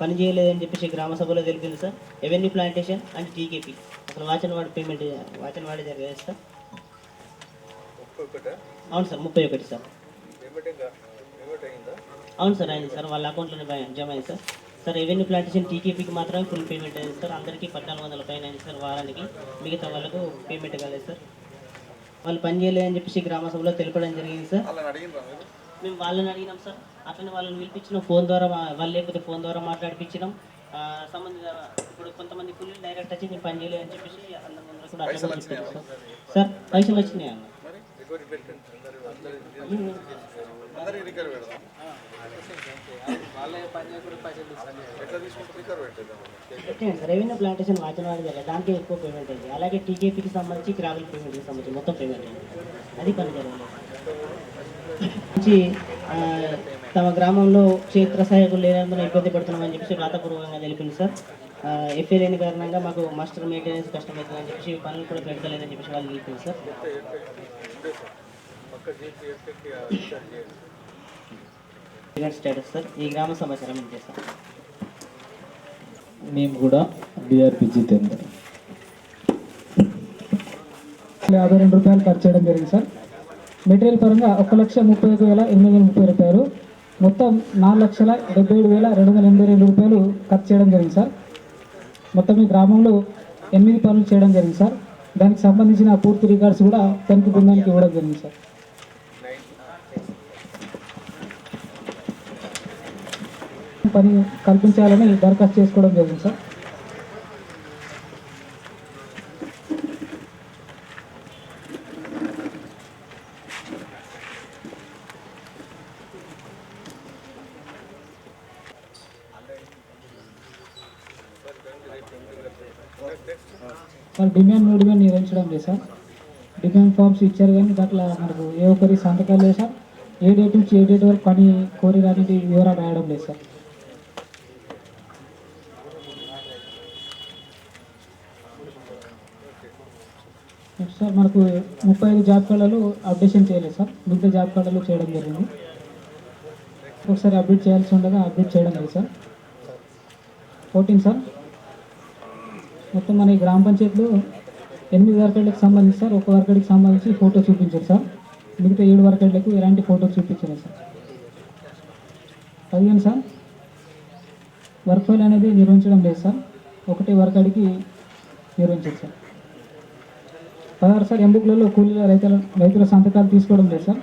పని చేయలేదని చెప్పేసి గ్రామ సభలో తెలిపింది sir. Avenue plantation and TKP అసలు వాచనవాడి పేమెంట్ వాచనవాడి జరిగేది సార్. అవును సార్, 31 సార్. అవును సార్, అయింది సార్. వాళ్ళ అకౌంట్లోనే జమ అయింది సార్. సార్ రెవెన్యూ ప్లాంటేషన్ టీకేపీకి మాత్రమే ఫుల్ పేమెంట్ అయింది సార్. అందరికీ 1400 పైన అయింది సార్ వారానికి. మిగతా వాళ్ళకు పేమెంట్ కాలేదు సార్. వాళ్ళు పని చేయలేదని చెప్పేసి గ్రామ సభలో తెలపడం జరిగింది సార్. మేము వాళ్ళని అడిగినాం సార్. అట్లనే వాళ్ళని పిలిపించినాం ఫోన్ ద్వారా. వాళ్ళు లేకపోతే ఫోన్ ద్వారా మాట్లాడిపించినాం. సంబంధిత ఇప్పుడు కొంతమంది కూలీలు డైరెక్ట్ వచ్చి నేను పని చేయలేదని చెప్పేసి అందరూ కూడా అట్లా చెప్పారు సార్. సార్ పైసలు వచ్చినాయి అన్న. రెవెన్యూ ప్లాంటేషన్ వాచనవాడి జరిగింది, దానికి ఎక్కువ పేమెంట్ అయింది. అలాగే టీకేపీకి సంబంధించి గ్రావెల్ పేమెంట్కి సంబంధించి మొత్తం పేమెంట్ అయింది. అది పని జరగలేదు. తమ గ్రామంలో క్షేత్ర సహాయకులు లేనందున ఇబ్బంది పడుతున్నామని చెప్పేసి వ్రాతపూర్వకంగా తెలిపింది సార్. ఎఫ్ఏ లేని కారణంగా మాకు మాస్టర్ మెయింటెనెన్స్ కష్టమవుతుందని చెప్పేసి పనులు కూడా పెడతలేదని చెప్పేసి వాళ్ళు తెలిపింది సార్. Status sir. ఈ గ్రామ సమాచారం ఏం చేస్తాం. మేము కూడా బీఆర్పీ జితేందర్ 52 రూపాయలు ఖర్చు చేయడం జరిగింది సార్. మెటీరియల్ పరంగా 1,31,830 రూపాయలు, మొత్తం 4,77,282 రూపాయలు ఖర్చు చేయడం జరిగింది సార్. మొత్తం ఈ గ్రామంలో 8 పనులు చేయడం జరిగింది సార్. దానికి సంబంధించిన పూర్తి రికార్డ్స్ కూడా తనిఖీ బృందానికి ఇవ్వడం జరిగింది సార్. పని కల్పించాలని దరఖాస్తు చేసుకోవడం జరిగింది sir. Sir demand no demand నిర్వహించడం లేదు సార్. డిమాండ్ ఫార్మ్స్ ఇచ్చారు కానీ దాంట్లో మనకు ఏ ఒక్కరి సంతకాలు లేదు సార్. ఏ డేట్ నుంచి ఏ డేట్ వరకు పని కోరి రాని వివరాలు రాయడం లేదు సార్. నెక్స్ట్ సార్ మనకు 35 జాబ్ కార్డులు అప్డేషన్ చేయలేదు సార్. మిగతా జాబ్ కార్డులు చేయడం జరిగింది. ఒకసారి అప్డేట్ చేయాల్సి ఉండగా అప్డేట్ చేయడం లేదు సార్. 14 సార్. మొత్తం మన ఈ గ్రామ పంచాయతీలో 8 వర్కర్లకు సంబంధించి సార్, ఒక వర్కర్కి సంబంధించి ఫోటో చూపించారు సార్. మిగతా 7 వర్కర్లకు ఎలాంటి ఫోటో చూపించలేదు సార్. 15 సార్. వర్క్ ఫైల్ అనేది నిర్వహించడం లేదు సార్. ఒకటే వర్కర్కి నిర్వహించారు సార్. 16 సార్. ఎంబుక్లలో కూలీల రైతుల సంతకాలు తీసుకోవడం లేదు సార్.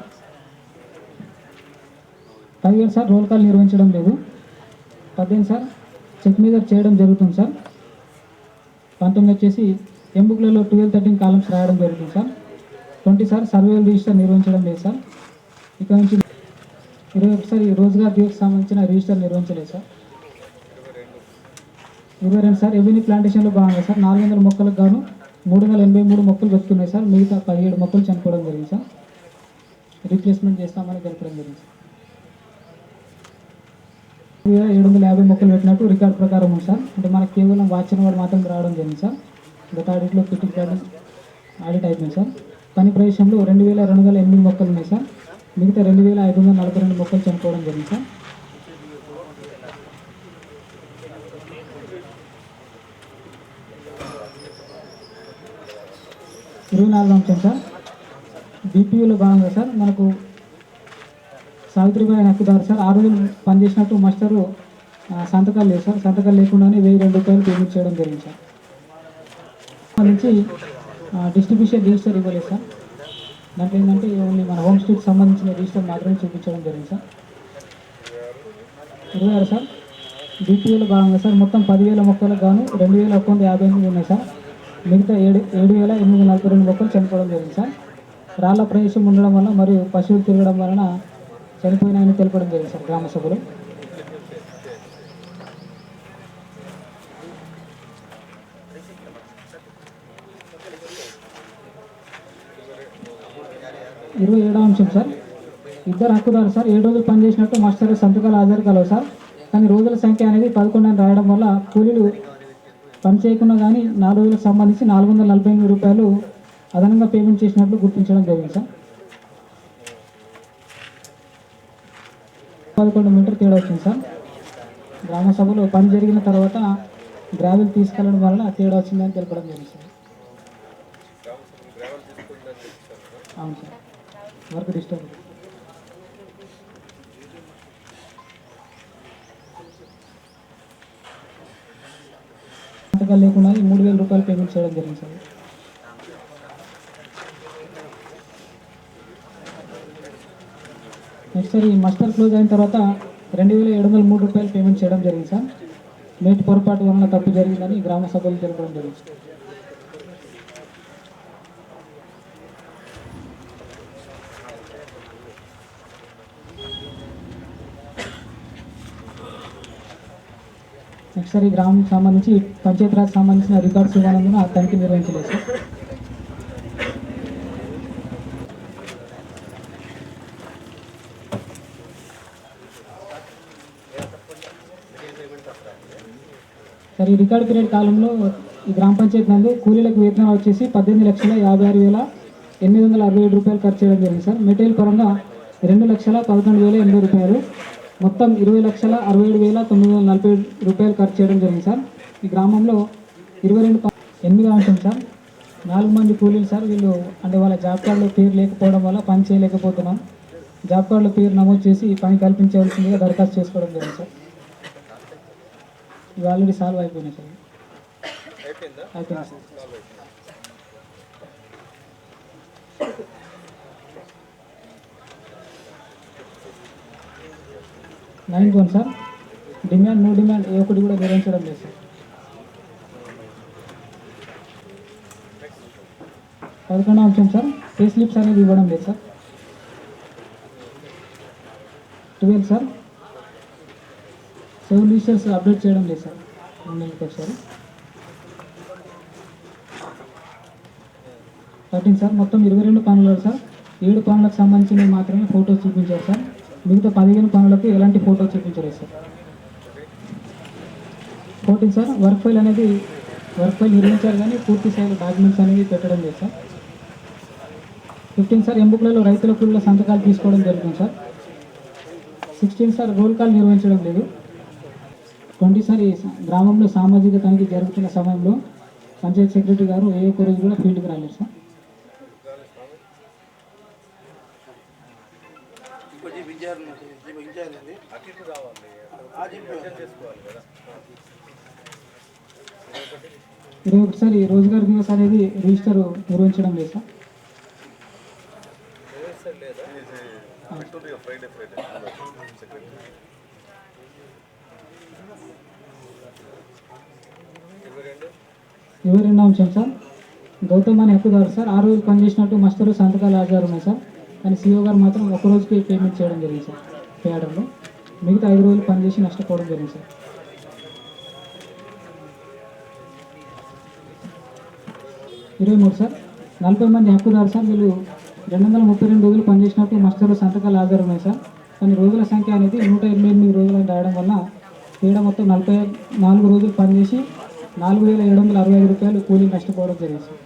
17 సార్. రోల్ కాల్ నిర్వహించడం లేదు. 18 సార్. చెక్ మీద చేయడం జరుగుతుంది సార్. 19 వచ్చేసి ఎంబుక్లలో 12-13 కాలమ్స్ రాయడం జరుగుతుంది సార్. 20 సార్. సర్వేలు రిజిస్టర్ నిర్వహించడం లేదు సార్. ఇక్కడ నుంచి 21 సార్. ఈ రోజ్గార్ దివస్కి సంబంధించిన రిజిస్టర్ నిర్వహించలేదు సార్. 22 సార్. రెవెన్యూ ప్లాంటేషన్లో భాగంగా సార్ 400 మొక్కలకు గాను 383 మొక్కలు బతుకున్నాయి సార్. మిగతా 17 మొక్కలు చనిపోవడం జరిగింది సార్. రీప్లేస్మెంట్ చేస్తామని జరపడం జరిగింది సార్. 750 మొక్కలు పెట్టినట్టు రికార్డ్ ప్రకారం ఉంది సార్. అంటే మనకు కేవలం వాచనవాడు మాత్రం రావడం జరిగింది సార్. గత ఆడిట్లో ఫిట్టింగ్ ఆడిట్ అయిపోయింది సార్. పని ప్రదేశంలో 2,208 మొక్కలు ఉన్నాయి సార్. మిగతా 2,542 మొక్కలు చనిపోవడం జరిగింది సార్. అంశం సార్. బీపీయూలో భాగంగా సార్ మనకు సావిత్రిబాయి హక్కుదారు సార్. 6 రోజులు పనిచేసినట్టు మాస్టరు సంతకాలు లేదు సార్. సంతకాలు లేకుండానే 1,002 రూపాయలు పేమెంట్ చేయడం జరిగింది సార్. నుంచి డిస్ట్రిబ్యూషన్ రిజిస్టర్ ఇవ్వలేదు సార్. దాంట్లో ఏంటంటే ఓన్లీ మన హోమ్ స్ట్రీట్కి సంబంధించిన రిజిస్టర్ మాత్రమే చూపించడం జరిగింది సార్. 26 సార్. బీపీఓలో భాగంగా సార్ మొత్తం 10,000 మొక్కలకు గాను 2,158 ఉన్నాయి సార్. మిగతా 7,842 మొక్కలు చనిపోవడం జరిగింది సార్. రాళ్ల ప్రదేశం ఉండడం వల్ల మరియు పశువులు తిరగడం వలన చనిపోయినాయని తెలపడం జరిగింది సార్ గ్రామ సభలో. అంశం సార్. ఇద్దరు హక్కుదారు సార్ 7 రోజులు పనిచేసినట్టు మాస్టర్ సంతకాలు హాజరు కలవు సార్. కానీ రోజుల సంఖ్య అనేది 11 అని రాయడం వల్ల కూలీలు పని చేయకుండా కానీ 4 రోజులకు సంబంధించి 448 రూపాయలు అదనంగా పేమెంట్ చేసినట్లు గుర్తించడం జరిగింది సార్. 11 మీటర్ తేడా వచ్చింది సార్. గ్రామ సభలో పని జరిగిన తర్వాత గ్రావెల్ తీసుకెళ్ళడం వల్ల తేడా వచ్చిందని తెలపడం జరిగింది సార్. అవును సార్, వర్క్ డిస్టర్బ్. సంతకాలు లేకుండా 3,000 రూపాయలు పేమెంట్ చేయడం జరిగింది సార్. నెక్స్ట్ సార్, ఈ మస్టర్ క్లోజ్ అయిన తర్వాత 2,703 రూపాయలు పేమెంట్ చేయడం జరిగింది సార్. నేటి పొరపాటు వలన తప్పు జరిగిందని గ్రామ సభలు తెలపడం జరిగింది. నెక్స్ట్ సార్, ఈ గ్రామం సంబంధించి పంచాయతీరాజ్ సంబంధించిన రికార్డ్స్ ఇవ్వాలన్నా తనిఖీ నిర్వహించలేదు సార్. సార్, ఈ రికార్డు పీరియడ్ కాలంలో ఈ గ్రామ పంచాయతీ నందు కూలీలకు వేతనాలు వచ్చేసి 18,56,867 రూపాయలు ఖర్చు చేయడం జరిగింది సార్. మెటీరియల్ పరంగా 2,11,80 రూపాయలు, మొత్తం 20,67,940 రూపాయలు ఖర్చు చేయడం జరిగింది సార్. ఈ గ్రామంలో 22 అంశం సార్. 4 మంది కూలీలు సార్. వీళ్ళు అంటే వాళ్ళ జాబ్ కార్డులో పేరు లేకపోవడం వల్ల పని చేయలేకపోతున్నాం. జాబ్ కార్డులో పేరు నమోదు చేసి పని కల్పించవలసిందిగా దరఖాస్తు చేసుకోవడం జరిగింది సార్. ఇవి ఆల్రెడీ సాల్వ్ అయిపోయినాయి సార్. అయిపోయింది sir. 9 sir, demand no demand ఏ ఒక్కటి కూడా నిర్వహించడం లేదు సార్. 11వ అంశం సార్, పే స్లిప్స్ అనేది ఇవ్వడం లేదు sir. 12 sir, seven registers update చేయడం లేదు సార్ 2 నెలలకు ఒకసారి. 13 సార్, మొత్తం 22 పనులు సార్. 7 పనులకు సంబంధించినవి మాత్రమే ఫోటోస్ చూపించారు సార్. మిగతా 15 పనులకు ఎలాంటి ఫోటో చూపించలేదు సార్. 14 సార్, వర్క్ ఫైల్ నిర్మించారు కానీ పూర్తి స్థాయిలో డాక్యుమెంట్స్ అనేవి పెట్టడం లేదు సార్. 15 సార్, ఎంబుక్లలో రైతుల కూలీల సంతకాలు తీసుకోవడం జరుగుతుంది సార్. 16 సార్, రోల్ కాల్ నిర్వహించడం లేదు. 20 సార్, ఈ గ్రామంలో సామాజిక తనిఖీ జరుగుతున్న సమయంలో పంచాయతీ సెక్రటరీ గారు ఏ ఒక్క రోజు కూడా ఫీల్డ్కి రాలేదు సార్. ఒకసారి రోజ్గార్ దివస్ అనేది రిజిస్టర్ నిర్వహించడం లేదు సార్. ఇరవై 22వ అంశం సార్, గౌతమ్ అనే హక్కుదారు సార్ 6 రోజులు పనిచేసినట్టు మస్టరు సంతకాలు ఆధారం ఉన్నాయి సార్. కానీ సీఓ గారు మాత్రం ఒక రోజుకి పేమెంట్ చేయడం జరిగింది సార్ పే ఆర్డర్లో. మిగతా 5 రోజులు పనిచేసి నష్టపోవడం జరిగింది సార్. 23 సార్, 40 మంది హక్కుదారు సార్. వీళ్ళు 232 రోజులు పనిచేసినట్టు మస్టర్లో సంతకాలు ఆధారం ఉన్నాయి సార్. కానీ రోజుల సంఖ్య అనేది 128 రోజులు రాయడం వల్ల తేడా మొత్తం 44 రోజులు పనిచేసి 4,765 రూపాయలు కూలీ నష్టపోవడం జరిగింది సార్.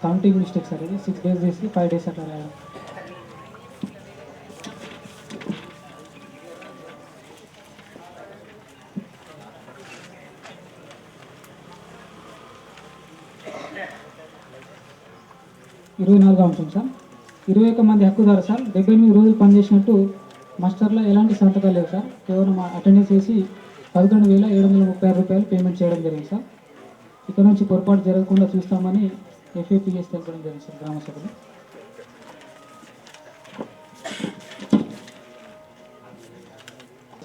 Counting mistake sir. ఇది 6 డేస్ చేసి 5 డేస్ అట్లా రాయడం. ఇరవై 24వ అంశం సార్, 21 మంది హక్కుదారు సార్. 78 రోజులు పనిచేసినట్టు మాస్టర్లో ఎలాంటి సంతకాలు లేవు సార్. కేవలం అటెండెన్స్ చేసి 11,736 రూపాయలు పేమెంట్ చేయడం జరిగింది సార్. ఇక్కడ నుంచి పొరపాటు జరగకుండా చూస్తామని FAPS తెలపడం జరిగింది సార్ గ్రామ సభలో.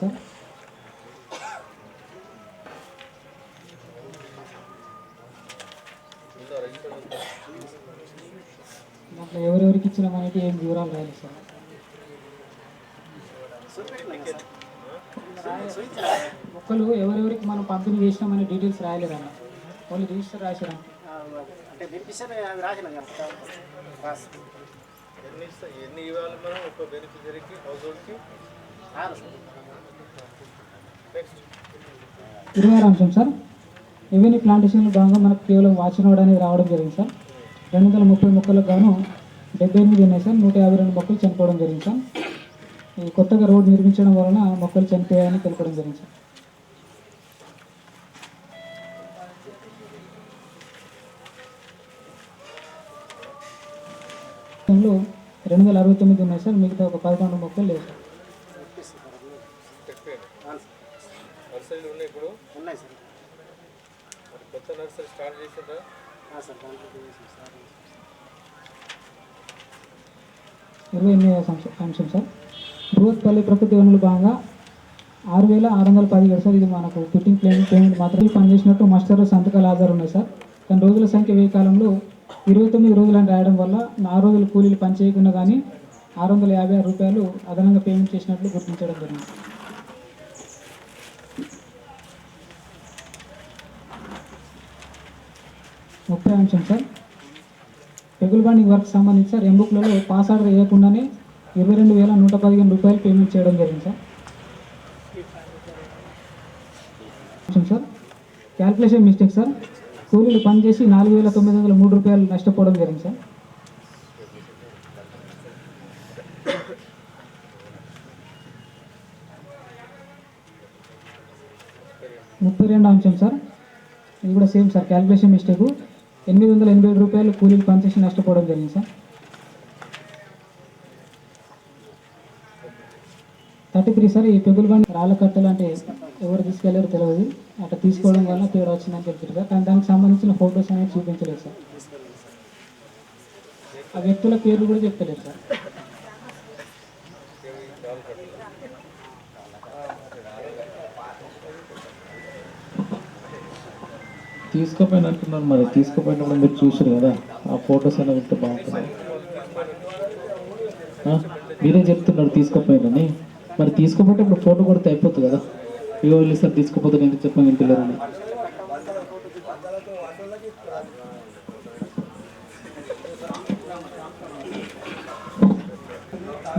సార్ దాంట్లో ఎవరెవరికి ఇచ్చినామనేది ఏం వివరాలు రాలేదు సార్. ఒక్కరు ఎవరెవరికి మనం పంపిణీ చేసినామనే డీటెయిల్స్ రాయలేదన్న, ఓన్లీ రిజిస్టర్ రాసారా. ఎన్ని ఇవ్వాలి మనం ఒక బెనిఫిషరీకి హౌస్ హోల్డ్కి? 26వ అంశం సార్, రెవెన్యూ ప్లాంటేషన్లో భాగంగా మనకు కేవలం వాచ్ నోడ్ అనేది రావడం జరిగింది సార్. 230 మొక్కలకు గాను 78 ఉన్నాయి సార్. 152 మొక్కలు చనిపోవడం జరిగింది సార్. ఈ కొత్తగా రోడ్డు నిర్మించడం వలన మొక్కలు చనిపోయాయని తెలపడం జరిగింది సార్. లో 269 ఉన్నాయి సార్. మిగతా ఒక 11 మొక్కలు లేవు సార్. నర్సరీలు ఉన్నాయి ఇప్పుడు ఉన్నాయి సార్. కొత్త నర్సరీ స్టార్ట్ చేసిందా? 28వ అంశం సార్. బృహత్పల్లి ప్రకృతి వనరులు భాగంగా 6,610 సార్. ఇది మనకు ఫిట్టింగ్ పేమెంట్ మాత్రమే పనిచేసినట్టు మాస్టర్ సంతకాలు ఆధారం ఉన్నాయి సార్. కానీ రోజుల సంఖ్య వెయ్యి కాలంలో 29 రోజులని రాయడం వల్ల 4 రోజులు కూలీలు పని చేయకుండా కానీ 656 రూపాయలు అదనంగా పేమెంట్ చేసినట్లు గుర్తించడం జరిగింది. ముఖ్య అంశం సార్. పెగుల్ బండింగ్ వర్క్ సంబంధించి సార్ ఎంబుక్లలో పాస్ ఆర్డర్ వేయకుండానే 22,115 రూపాయలు పేమెంట్ చేయడం జరిగింది సార్. అంశం సార్. Calculation mistake sir. కూలీలు పనిచేసి 4,903 రూపాయలు నష్టపోవడం జరిగింది సార్. ముప్పై రెండో అంశం సార్. ఇది కూడా సేమ్ సార్. Calculation mistake. 887 రూపాయలు కూలీలు పనిచేసి నష్టపోవడం జరిగింది సార్. 33 సార్. ఈ పెగులు బండి రాళ్ళ కట్టలు అంటే ఎవరు తీసుకెళ్లారో తెలియదు, అట్లా తీసుకోవడం వల్ల తేడా వచ్చిందని చెప్తారు సార్. కానీ దానికి సంబంధించిన ఫొటోస్ అనేది చూపించలేదు సార్. ఆ వ్యక్తుల పేర్లు కూడా చెప్తలేదు సార్. తీసుకుపోయిన అంటున్నారు, మరి తీసుకుపోయినప్పుడు మీరు చూసారు కదా, ఆ ఫొటోస్ అనేవి ఉంటే బాగుంటుంది. మీరే చెప్తున్నారు తీసుకుపోయినని, మరి తీసుకుపోతే ఇప్పుడు ఫోటో కొడితే అయిపోతుంది కదా. ఇగో వెళ్ళి సార్ తీసుకుపోతే నేను చెప్పండి ఇంటిలేరని.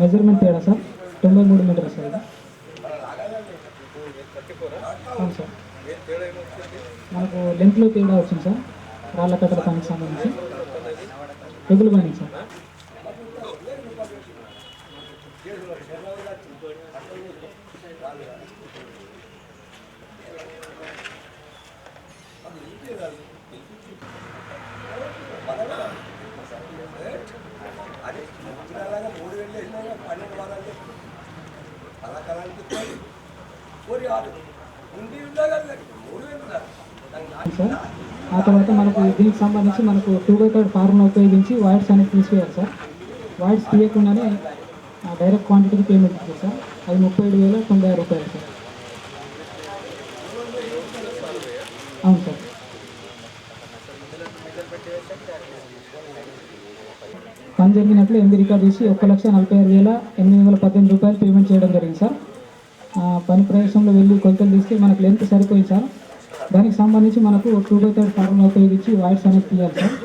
మెజర్మెంట్ తేడా సార్. 93 మీటర్లు సార్. ఇది అవును సార్. మనకు లెంత్లో తేడా వచ్చింది సార్. రాళ్ళ కట్టల పనికి సంబంధించి పెగులు బండింగ్ సార్. సార్ ఆ తర్వాత మనకు దీనికి సంబంధించి మనకు 2/3 ఫార్ములా ఉపయోగించి వైర్స్ అనేది తీసివేయాలి సార్. వైర్స్ తీయకుండానే డైరెక్ట్ క్వాంటిటీకి పేమెంట్ ఇస్తుంది సార్. అది 37,096 రూపాయలు సార్. అవును సార్. పని జరిగినట్లు ఎంబీ రికార్డ్ చేసి 1,46,818 రూపాయలు పేమెంట్ చేయడం జరిగింది సార్. పని ప్రదేశంలో వెళ్ళి కొలతలు తీస్తే మనకు లెంత్ సరిపోయింది సార్. దానికి సంబంధించి మనకు 2/3 ఫార్ములా ఉపయోగించి వైర్స్ అనేది తీయాలి సార్.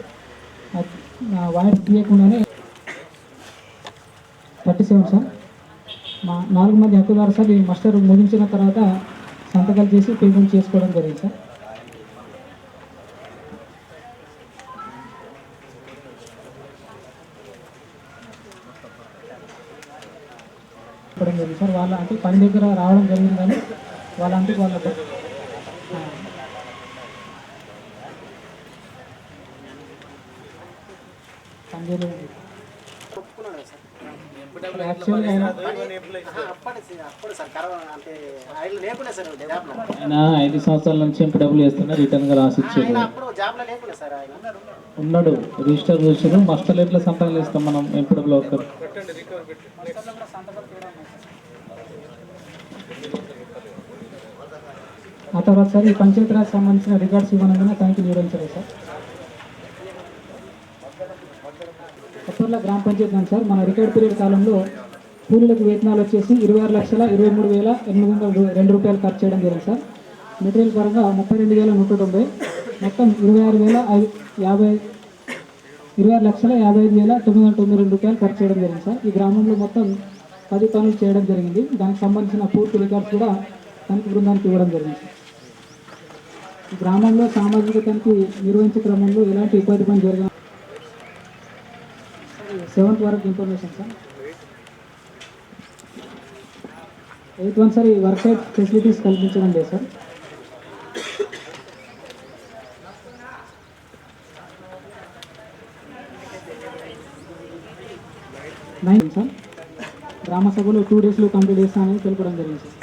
Wires తీయకుండానే 37 sir. మా 4 మంది హక్కుదారు సార్ ఈ మాస్టర్ ముగించిన తర్వాత సంతకాలు చేసి పేమెంట్ చేసుకోవడం జరిగింది సార్. జరిగింది సార్. వాళ్ళ అంటే పని దగ్గర రావడం జరిగింది కానీ వాళ్ళంటే వాళ్ళ ఆయన 5 సంవత్సరాల నుంచి ఎంపీడబ్ల్యూ చేస్తున్నా రిటర్న్గా రాసి ఇచ్చాడు. ఉన్నాడు, రిజిస్టర్ చూసాడు. మాస్టర్లు ఎట్లా సంతకాలు ఇస్తాం మనం ఎంపీడబ్ల్యూ ఒకరు. ఆ తర్వాత సార్ ఈ పంచాయతీరాజ్ సంబంధించిన రికార్డ్స్ ఇవ్వనందున తనిఖీ నిర్వహించలేదు సార్. కొత్తూరులో గ్రామ పంచాయతీ ఉంది సార్. మన రికార్డ్ పీరియడ్ కాలంలో కూలీలకు వేతనాలు వచ్చేసి 26,23,802 రూపాయలు ఖర్చు చేయడం జరిగింది సార్. మెటీరియల్ పరంగా 32,190, మొత్తం 26,55,992 రూపాయలు ఖర్చు చేయడం జరిగింది సార్. ఈ గ్రామంలో మొత్తం 10 పనులు చేయడం జరిగింది. దానికి సంబంధించిన పూర్తి రికార్డ్స్ కూడా తనిఖీ బృందానికి ఇవ్వడం జరిగింది సార్. ఈ గ్రామంలో సామాజిక తనిఖీ నిర్వహించే క్రమంలో ఎలాంటి ఇబ్బంది పని జరిగిన 7th వరకు information sir. 8th one sir ఈ వర్క్ సైట్ ఫెసిలిటీస్ కల్పించడం లేదు సార్. 9th సార్ గ్రామ సభలో 2 డేస్లో కంప్లీట్ చేస్తానని తెలపడం జరిగింది సార్.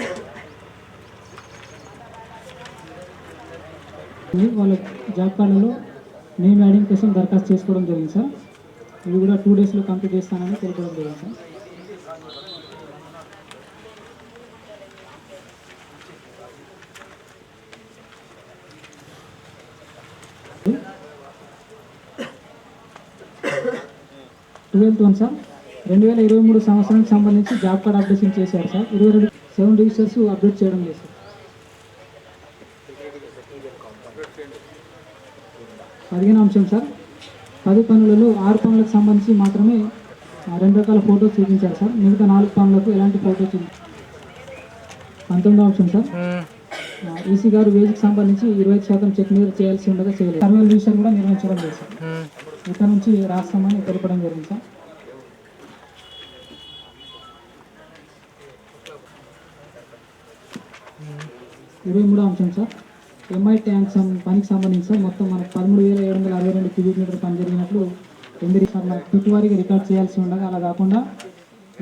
వాళ్ళ జాబ్ కార్డులో నేమ్ యాడింగ్ కోసం దరఖాస్తు చేసుకోవడం జరిగింది సార్. ఇవి కూడా 2 డేస్లో కంప్లీట్ చేస్తానని తెలపడం జరిగింది సార్. ట్వెల్త్ వన్ సార్ 2023 సంవత్సరానికి సంబంధించి జాబ్ కార్డ్ అప్డేషన్ చేశారు సార్. 7 రిజిస్టర్స్ అప్డేట్ చేయడం లేదు సార్. 15వ అంశం సార్ 10 పనులలో 6 పనులకు సంబంధించి మాత్రమే 2 రకాల ఫోటోస్ చూపించారు సార్. మిగతా 4 పనులకు ఎలాంటి ఫోటోస్ చూపించారు. 19వ అంశం సార్ ఈసీ గారు వేజ్కి సంబంధించి 25% చెక్ మీద చేయాల్సి ఉండగా చేయలేదు. సర్వేల రిజిస్టర్ కూడా నిర్వహించడం లేదు సార్. ఇక్కడ నుంచి రాస్తామని తెలపడం జరిగింది సార్. 23వ అంశం సార్ ఎంఐ ట్యాంక్స్ పనికి సంబంధించి సార్ మొత్తం మనకు 13,762 క్యూబిక్ మీటర్ పని జరిగినట్లు 8 సార్ మనకు పిట్ వారీగా రికార్డ్ చేయాల్సి ఉండగా అలా కాకుండా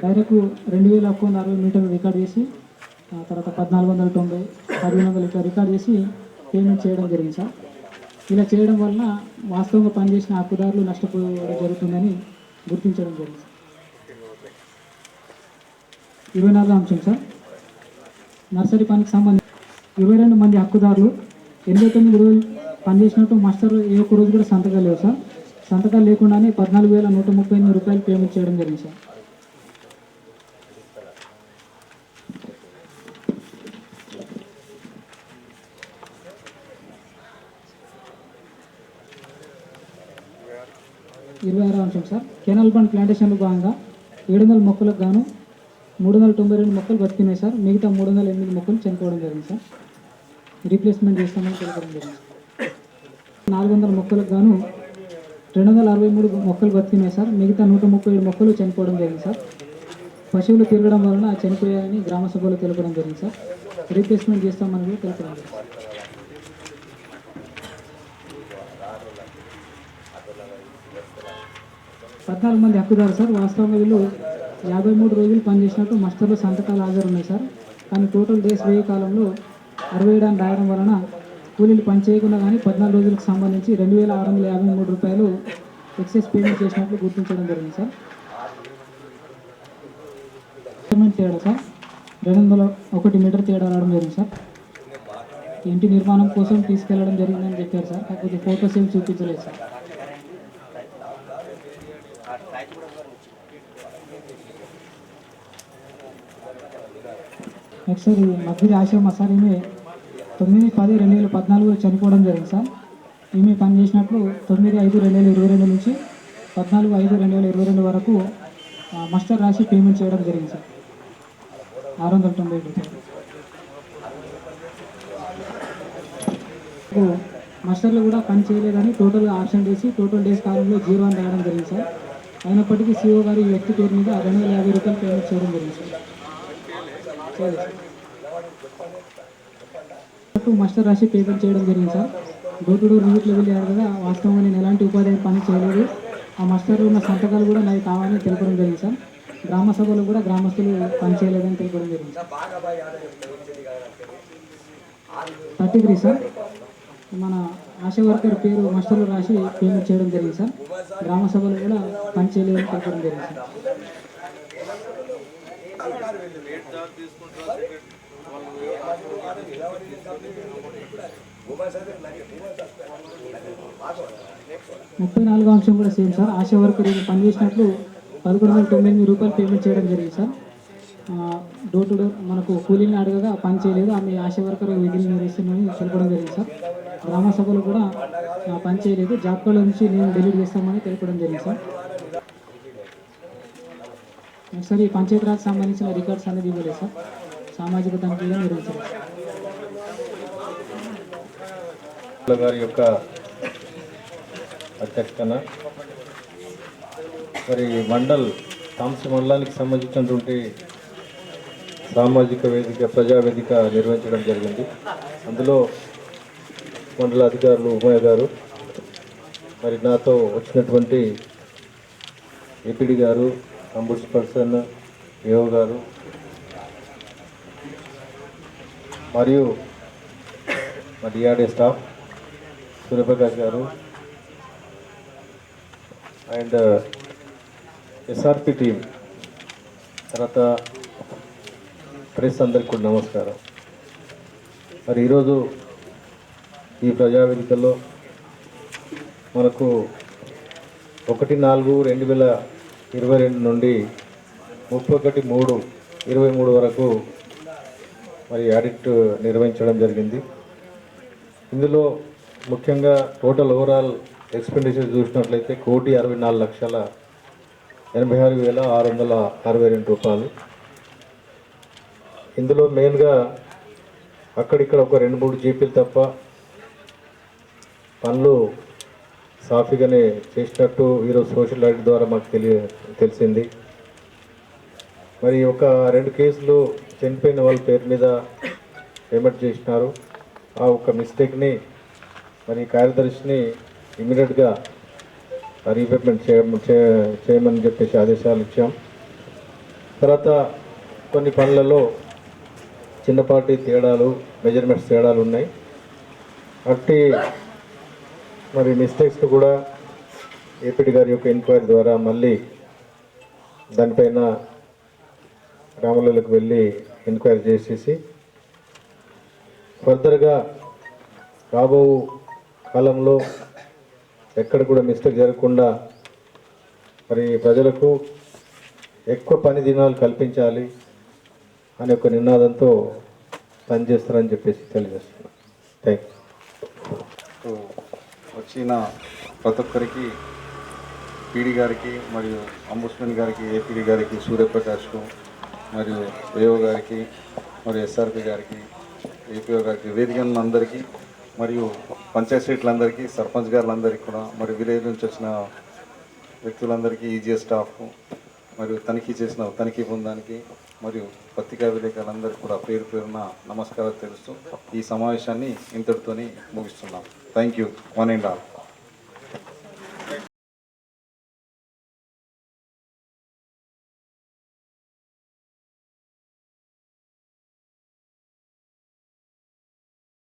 డైరెక్ట్ 2,160 మీటర్లు రికార్డ్ చేసి తర్వాత 1,490, 1,500 ఇట్లా రికార్డ్ చేసి పేమెంట్ చేయడం జరిగింది సార్. ఇలా చేయడం వలన వాస్తవంగా పనిచేసిన హక్కుదారులు నష్టపోవడం జరుగుతుందని గుర్తించడం జరిగింది. 24వ అంశం సార్ నర్సరీ పనికి సంబంధించి 22 మంది హక్కుదారులు 89 రోజులు పనిచేసినట్టు మాస్టర్ ఏ ఒక్క రోజు కూడా సంతకాలు లేవు సార్. సంతకాలు లేకుండానే 14,138 రూపాయలు పేమెంట్ చేయడం జరిగింది సార్. ఇరవై 26వ అంశం సార్ కెనాల్ బండ్ ప్లాంటేషన్లో భాగంగా 700 మొక్కలకు గాను 392 మొక్కలు బతికినాయి సార్. మిగతా 308 మొక్కలు చనిపోవడం జరిగింది సార్. రీప్లేస్మెంట్ చేస్తామని తెలపడం జరిగింది. 400 మొక్కలకు గాను 263 మొక్కలు బతికినాయి సార్. మిగతా 137 మొక్కలు చనిపోవడం జరిగింది సార్. పశువులు తిరగడం వలన చనిపోయాయని గ్రామ సభలో తెలపడం జరిగింది సార్. రీప్లేస్మెంట్ చేస్తామని కూడా తెలపడం జరిగింది. 14 మంది హక్కుదారు సార్ వాస్తవంగా వీళ్ళు 53 రోజులు పనిచేసినట్టు మస్టర్లో సంతకాలు హాజరు ఉన్నాయి సార్. కానీ టోటల్ డేస్ వేయ కాలంలో 67 అని రాయడం వలన కూలీలు పని చేయకుండా కానీ 14 రోజులకు సంబంధించి 2,653 రూపాయలు ఎక్సెస్ పేమెంట్ చేసినట్లు గుర్తించడం జరిగింది సార్. పేమెంట్ తేడా సార్ 201 మీటర్ తేడా రావడం జరిగింది సార్. ఇంటి నిర్మాణం కోసం తీసుకెళ్లడం జరిగిందని చెప్పారు సార్. కాకపోతే ఫోటోస్ ఏం చూపించలేదు సార్. నెక్స్ట్ సార్ మధ్య ఆశయమ్మ సార్ ఈమె 9/10/2014 చనిపోవడం జరిగింది సార్. ఈమె పని చేసినప్పుడు 9/5/2022 నుంచి 14/5/2022 వరకు మాస్టర్ రాసి పేమెంట్ చేయడం జరిగింది సార్ 697 రూపాయలు. మాస్టర్లు కూడా పని చేయలేదని టోటల్గా ఆప్షన్ చేసి టోటల్ డేస్ కాలంలో 0 అని రాయడం జరిగింది సార్. అయినప్పటికీ సిఓ గారు ఈ వ్యక్తి పేరు మీద 250 రూపాయలు పేమెంట్ చేయడం జరిగింది సార్. మాస్టర్ రాసి పేమెంట్ చేయడం జరిగింది సార్. డోర్ టు డోర్ విజిట్లో వెళ్ళి అడగగా వాస్తవంగా నేను ఎలాంటి ఉపాధి పని చేయలేదు, ఆ మాస్టర్లు ఉన్న సంతకాలు కూడా నాకు కావాలని తెలపడం జరిగింది సార్. గ్రామ సభలో కూడా గ్రామస్తులు పని చేయలేదని తెలపడం జరిగింది. 33 సార్ మన ఆశా వర్కర్ పేరు మాస్టర్లు రాసి పేమెంట్ చేయడం జరిగింది సార్. గ్రామ సభలో కూడా పని చేయలేదని తెలపడం జరిగింది సార్. ముప్పై 34వ అంశం కూడా సేమ్ సార్. ఆశా వర్కర్ పనిచేసినట్లు 1198 రూపాయలు పేమెంట్ చేయడం జరిగింది సార్. డోర్ టు డోర్ మనకు కూలీని అడగగా పని చేయలేదు, ఆమె ఆశా వర్కర్ విధులు నిర్వహిస్తుందని తెలపడం జరిగింది సార్. గ్రామ సభలో కూడా పని చేయలేదు, జాబ్ కార్డు నుంచి నేను డిలీట్ చేస్తామని తెలపడం జరిగింది సార్. సార్ ఈ పంచాయతీరాజ్ సంబంధించిన రికార్డ్స్ అనేది ఇవ్వలేదు సార్. సామాజిక తనిఖీగా నిర్వహించారు. గారి యొక్క అధ్యక్షతన మరి మండల్ తాంసీ మండలానికి సంబంధించినటువంటి సామాజిక వేదిక ప్రజావేదిక నిర్వహించడం జరిగింది. అందులో మండల అధికారులు ఉమయ్య గారు, మరి నాతో వచ్చినటువంటి ఏపీడీ గారు, అంబుడ్స్ పర్సన్ ఏఓ గారు, మరియు మా డిఆర్డే స్టాఫ్ సూర్యప్రకాష్ గారు అండ్ ఎస్ఆర్పి టీం, తర్వాత ప్రెస్ అందరికి కూడా నమస్కారం. మరి ఈరోజు ఈ ప్రజావేదికలో మనకు 1/4/2022 నుండి 31/3/23 వరకు మరి ఆడిట్ నిర్వహించడం జరిగింది. ఇందులో ముఖ్యంగా టోటల్ ఓవరాల్ ఎక్స్పెండిచర్ చూసినట్లయితే 1,64,86,662 రూపాయలు. ఇందులో మెయిన్గా అక్కడిక్కడ ఒక 2-3 జీపీలు తప్ప పనులు సాఫీగానే చేసినట్టు ఈరోజు సోషల్ ఆడిట్ ద్వారా మాకు తెలిసింది. మరి ఒక 2 కేసులు చనిపోయిన వాళ్ళ పేరు మీద పేమెంట్ చేసినారు. ఆ ఒక మిస్టేక్ని మరి కార్యదర్శిని ఇమీడియట్గా రీపేమెంట్ చేయమని చెప్పేసి ఆదేశాలు ఇచ్చాం. తర్వాత కొన్ని పనులలో చిన్నపాటి తేడాలు, మెజర్మెంట్స్ తేడాలు ఉన్నాయి. అట్టి మరి మిస్టేక్స్ కూడా ఏపీడీ గారి యొక్క ఎంక్వైరీ ద్వారా మళ్ళీ దానిపైన గ్రామాలకు వెళ్ళి ఎంక్వైరీ చేసేసి ఫర్దర్గా రాబో కాలంలో ఎక్కడ కూడా మిస్టేక్ జరగకుండా మరి ప్రజలకు ఎక్కువ పని దినాలు కల్పించాలి అనే ఒక నినాదంతో పనిచేస్తారని చెప్పేసి తెలియజేస్తున్నాను. థ్యాంక్ సో వచ్చిన ప్రతి ఒక్కరికి పీడీ గారికి మరియు అంబుడ్స్మన్ గారికి, ఏపీడీ గారికి, సూర్యప్రకాష్కు మరియు ఏఓ గారికి మరియు ఎస్ఆర్పి గారికి, ఏపీఓ గారికి, వేదిక అందరికీ మరియు పంచాయత్ సెక్రటరీలందరికీ, సర్పంచ్ గారులందరికీ కూడా, మరియు విలేజ్ నుంచి వచ్చిన వ్యక్తులందరికీ, ఈజీఎస్ స్టాఫ్కు మరియు తనిఖీ చేసిన తనిఖీ బృందానికి మరియు పత్రికా విలేకరులందరికీ కూడా పేరు పేరున నమస్కారాలు తెలుస్తూ ఈ సమావేశాన్ని ఇంతటితోని ముగిస్తున్నాం. Thank you, one and all.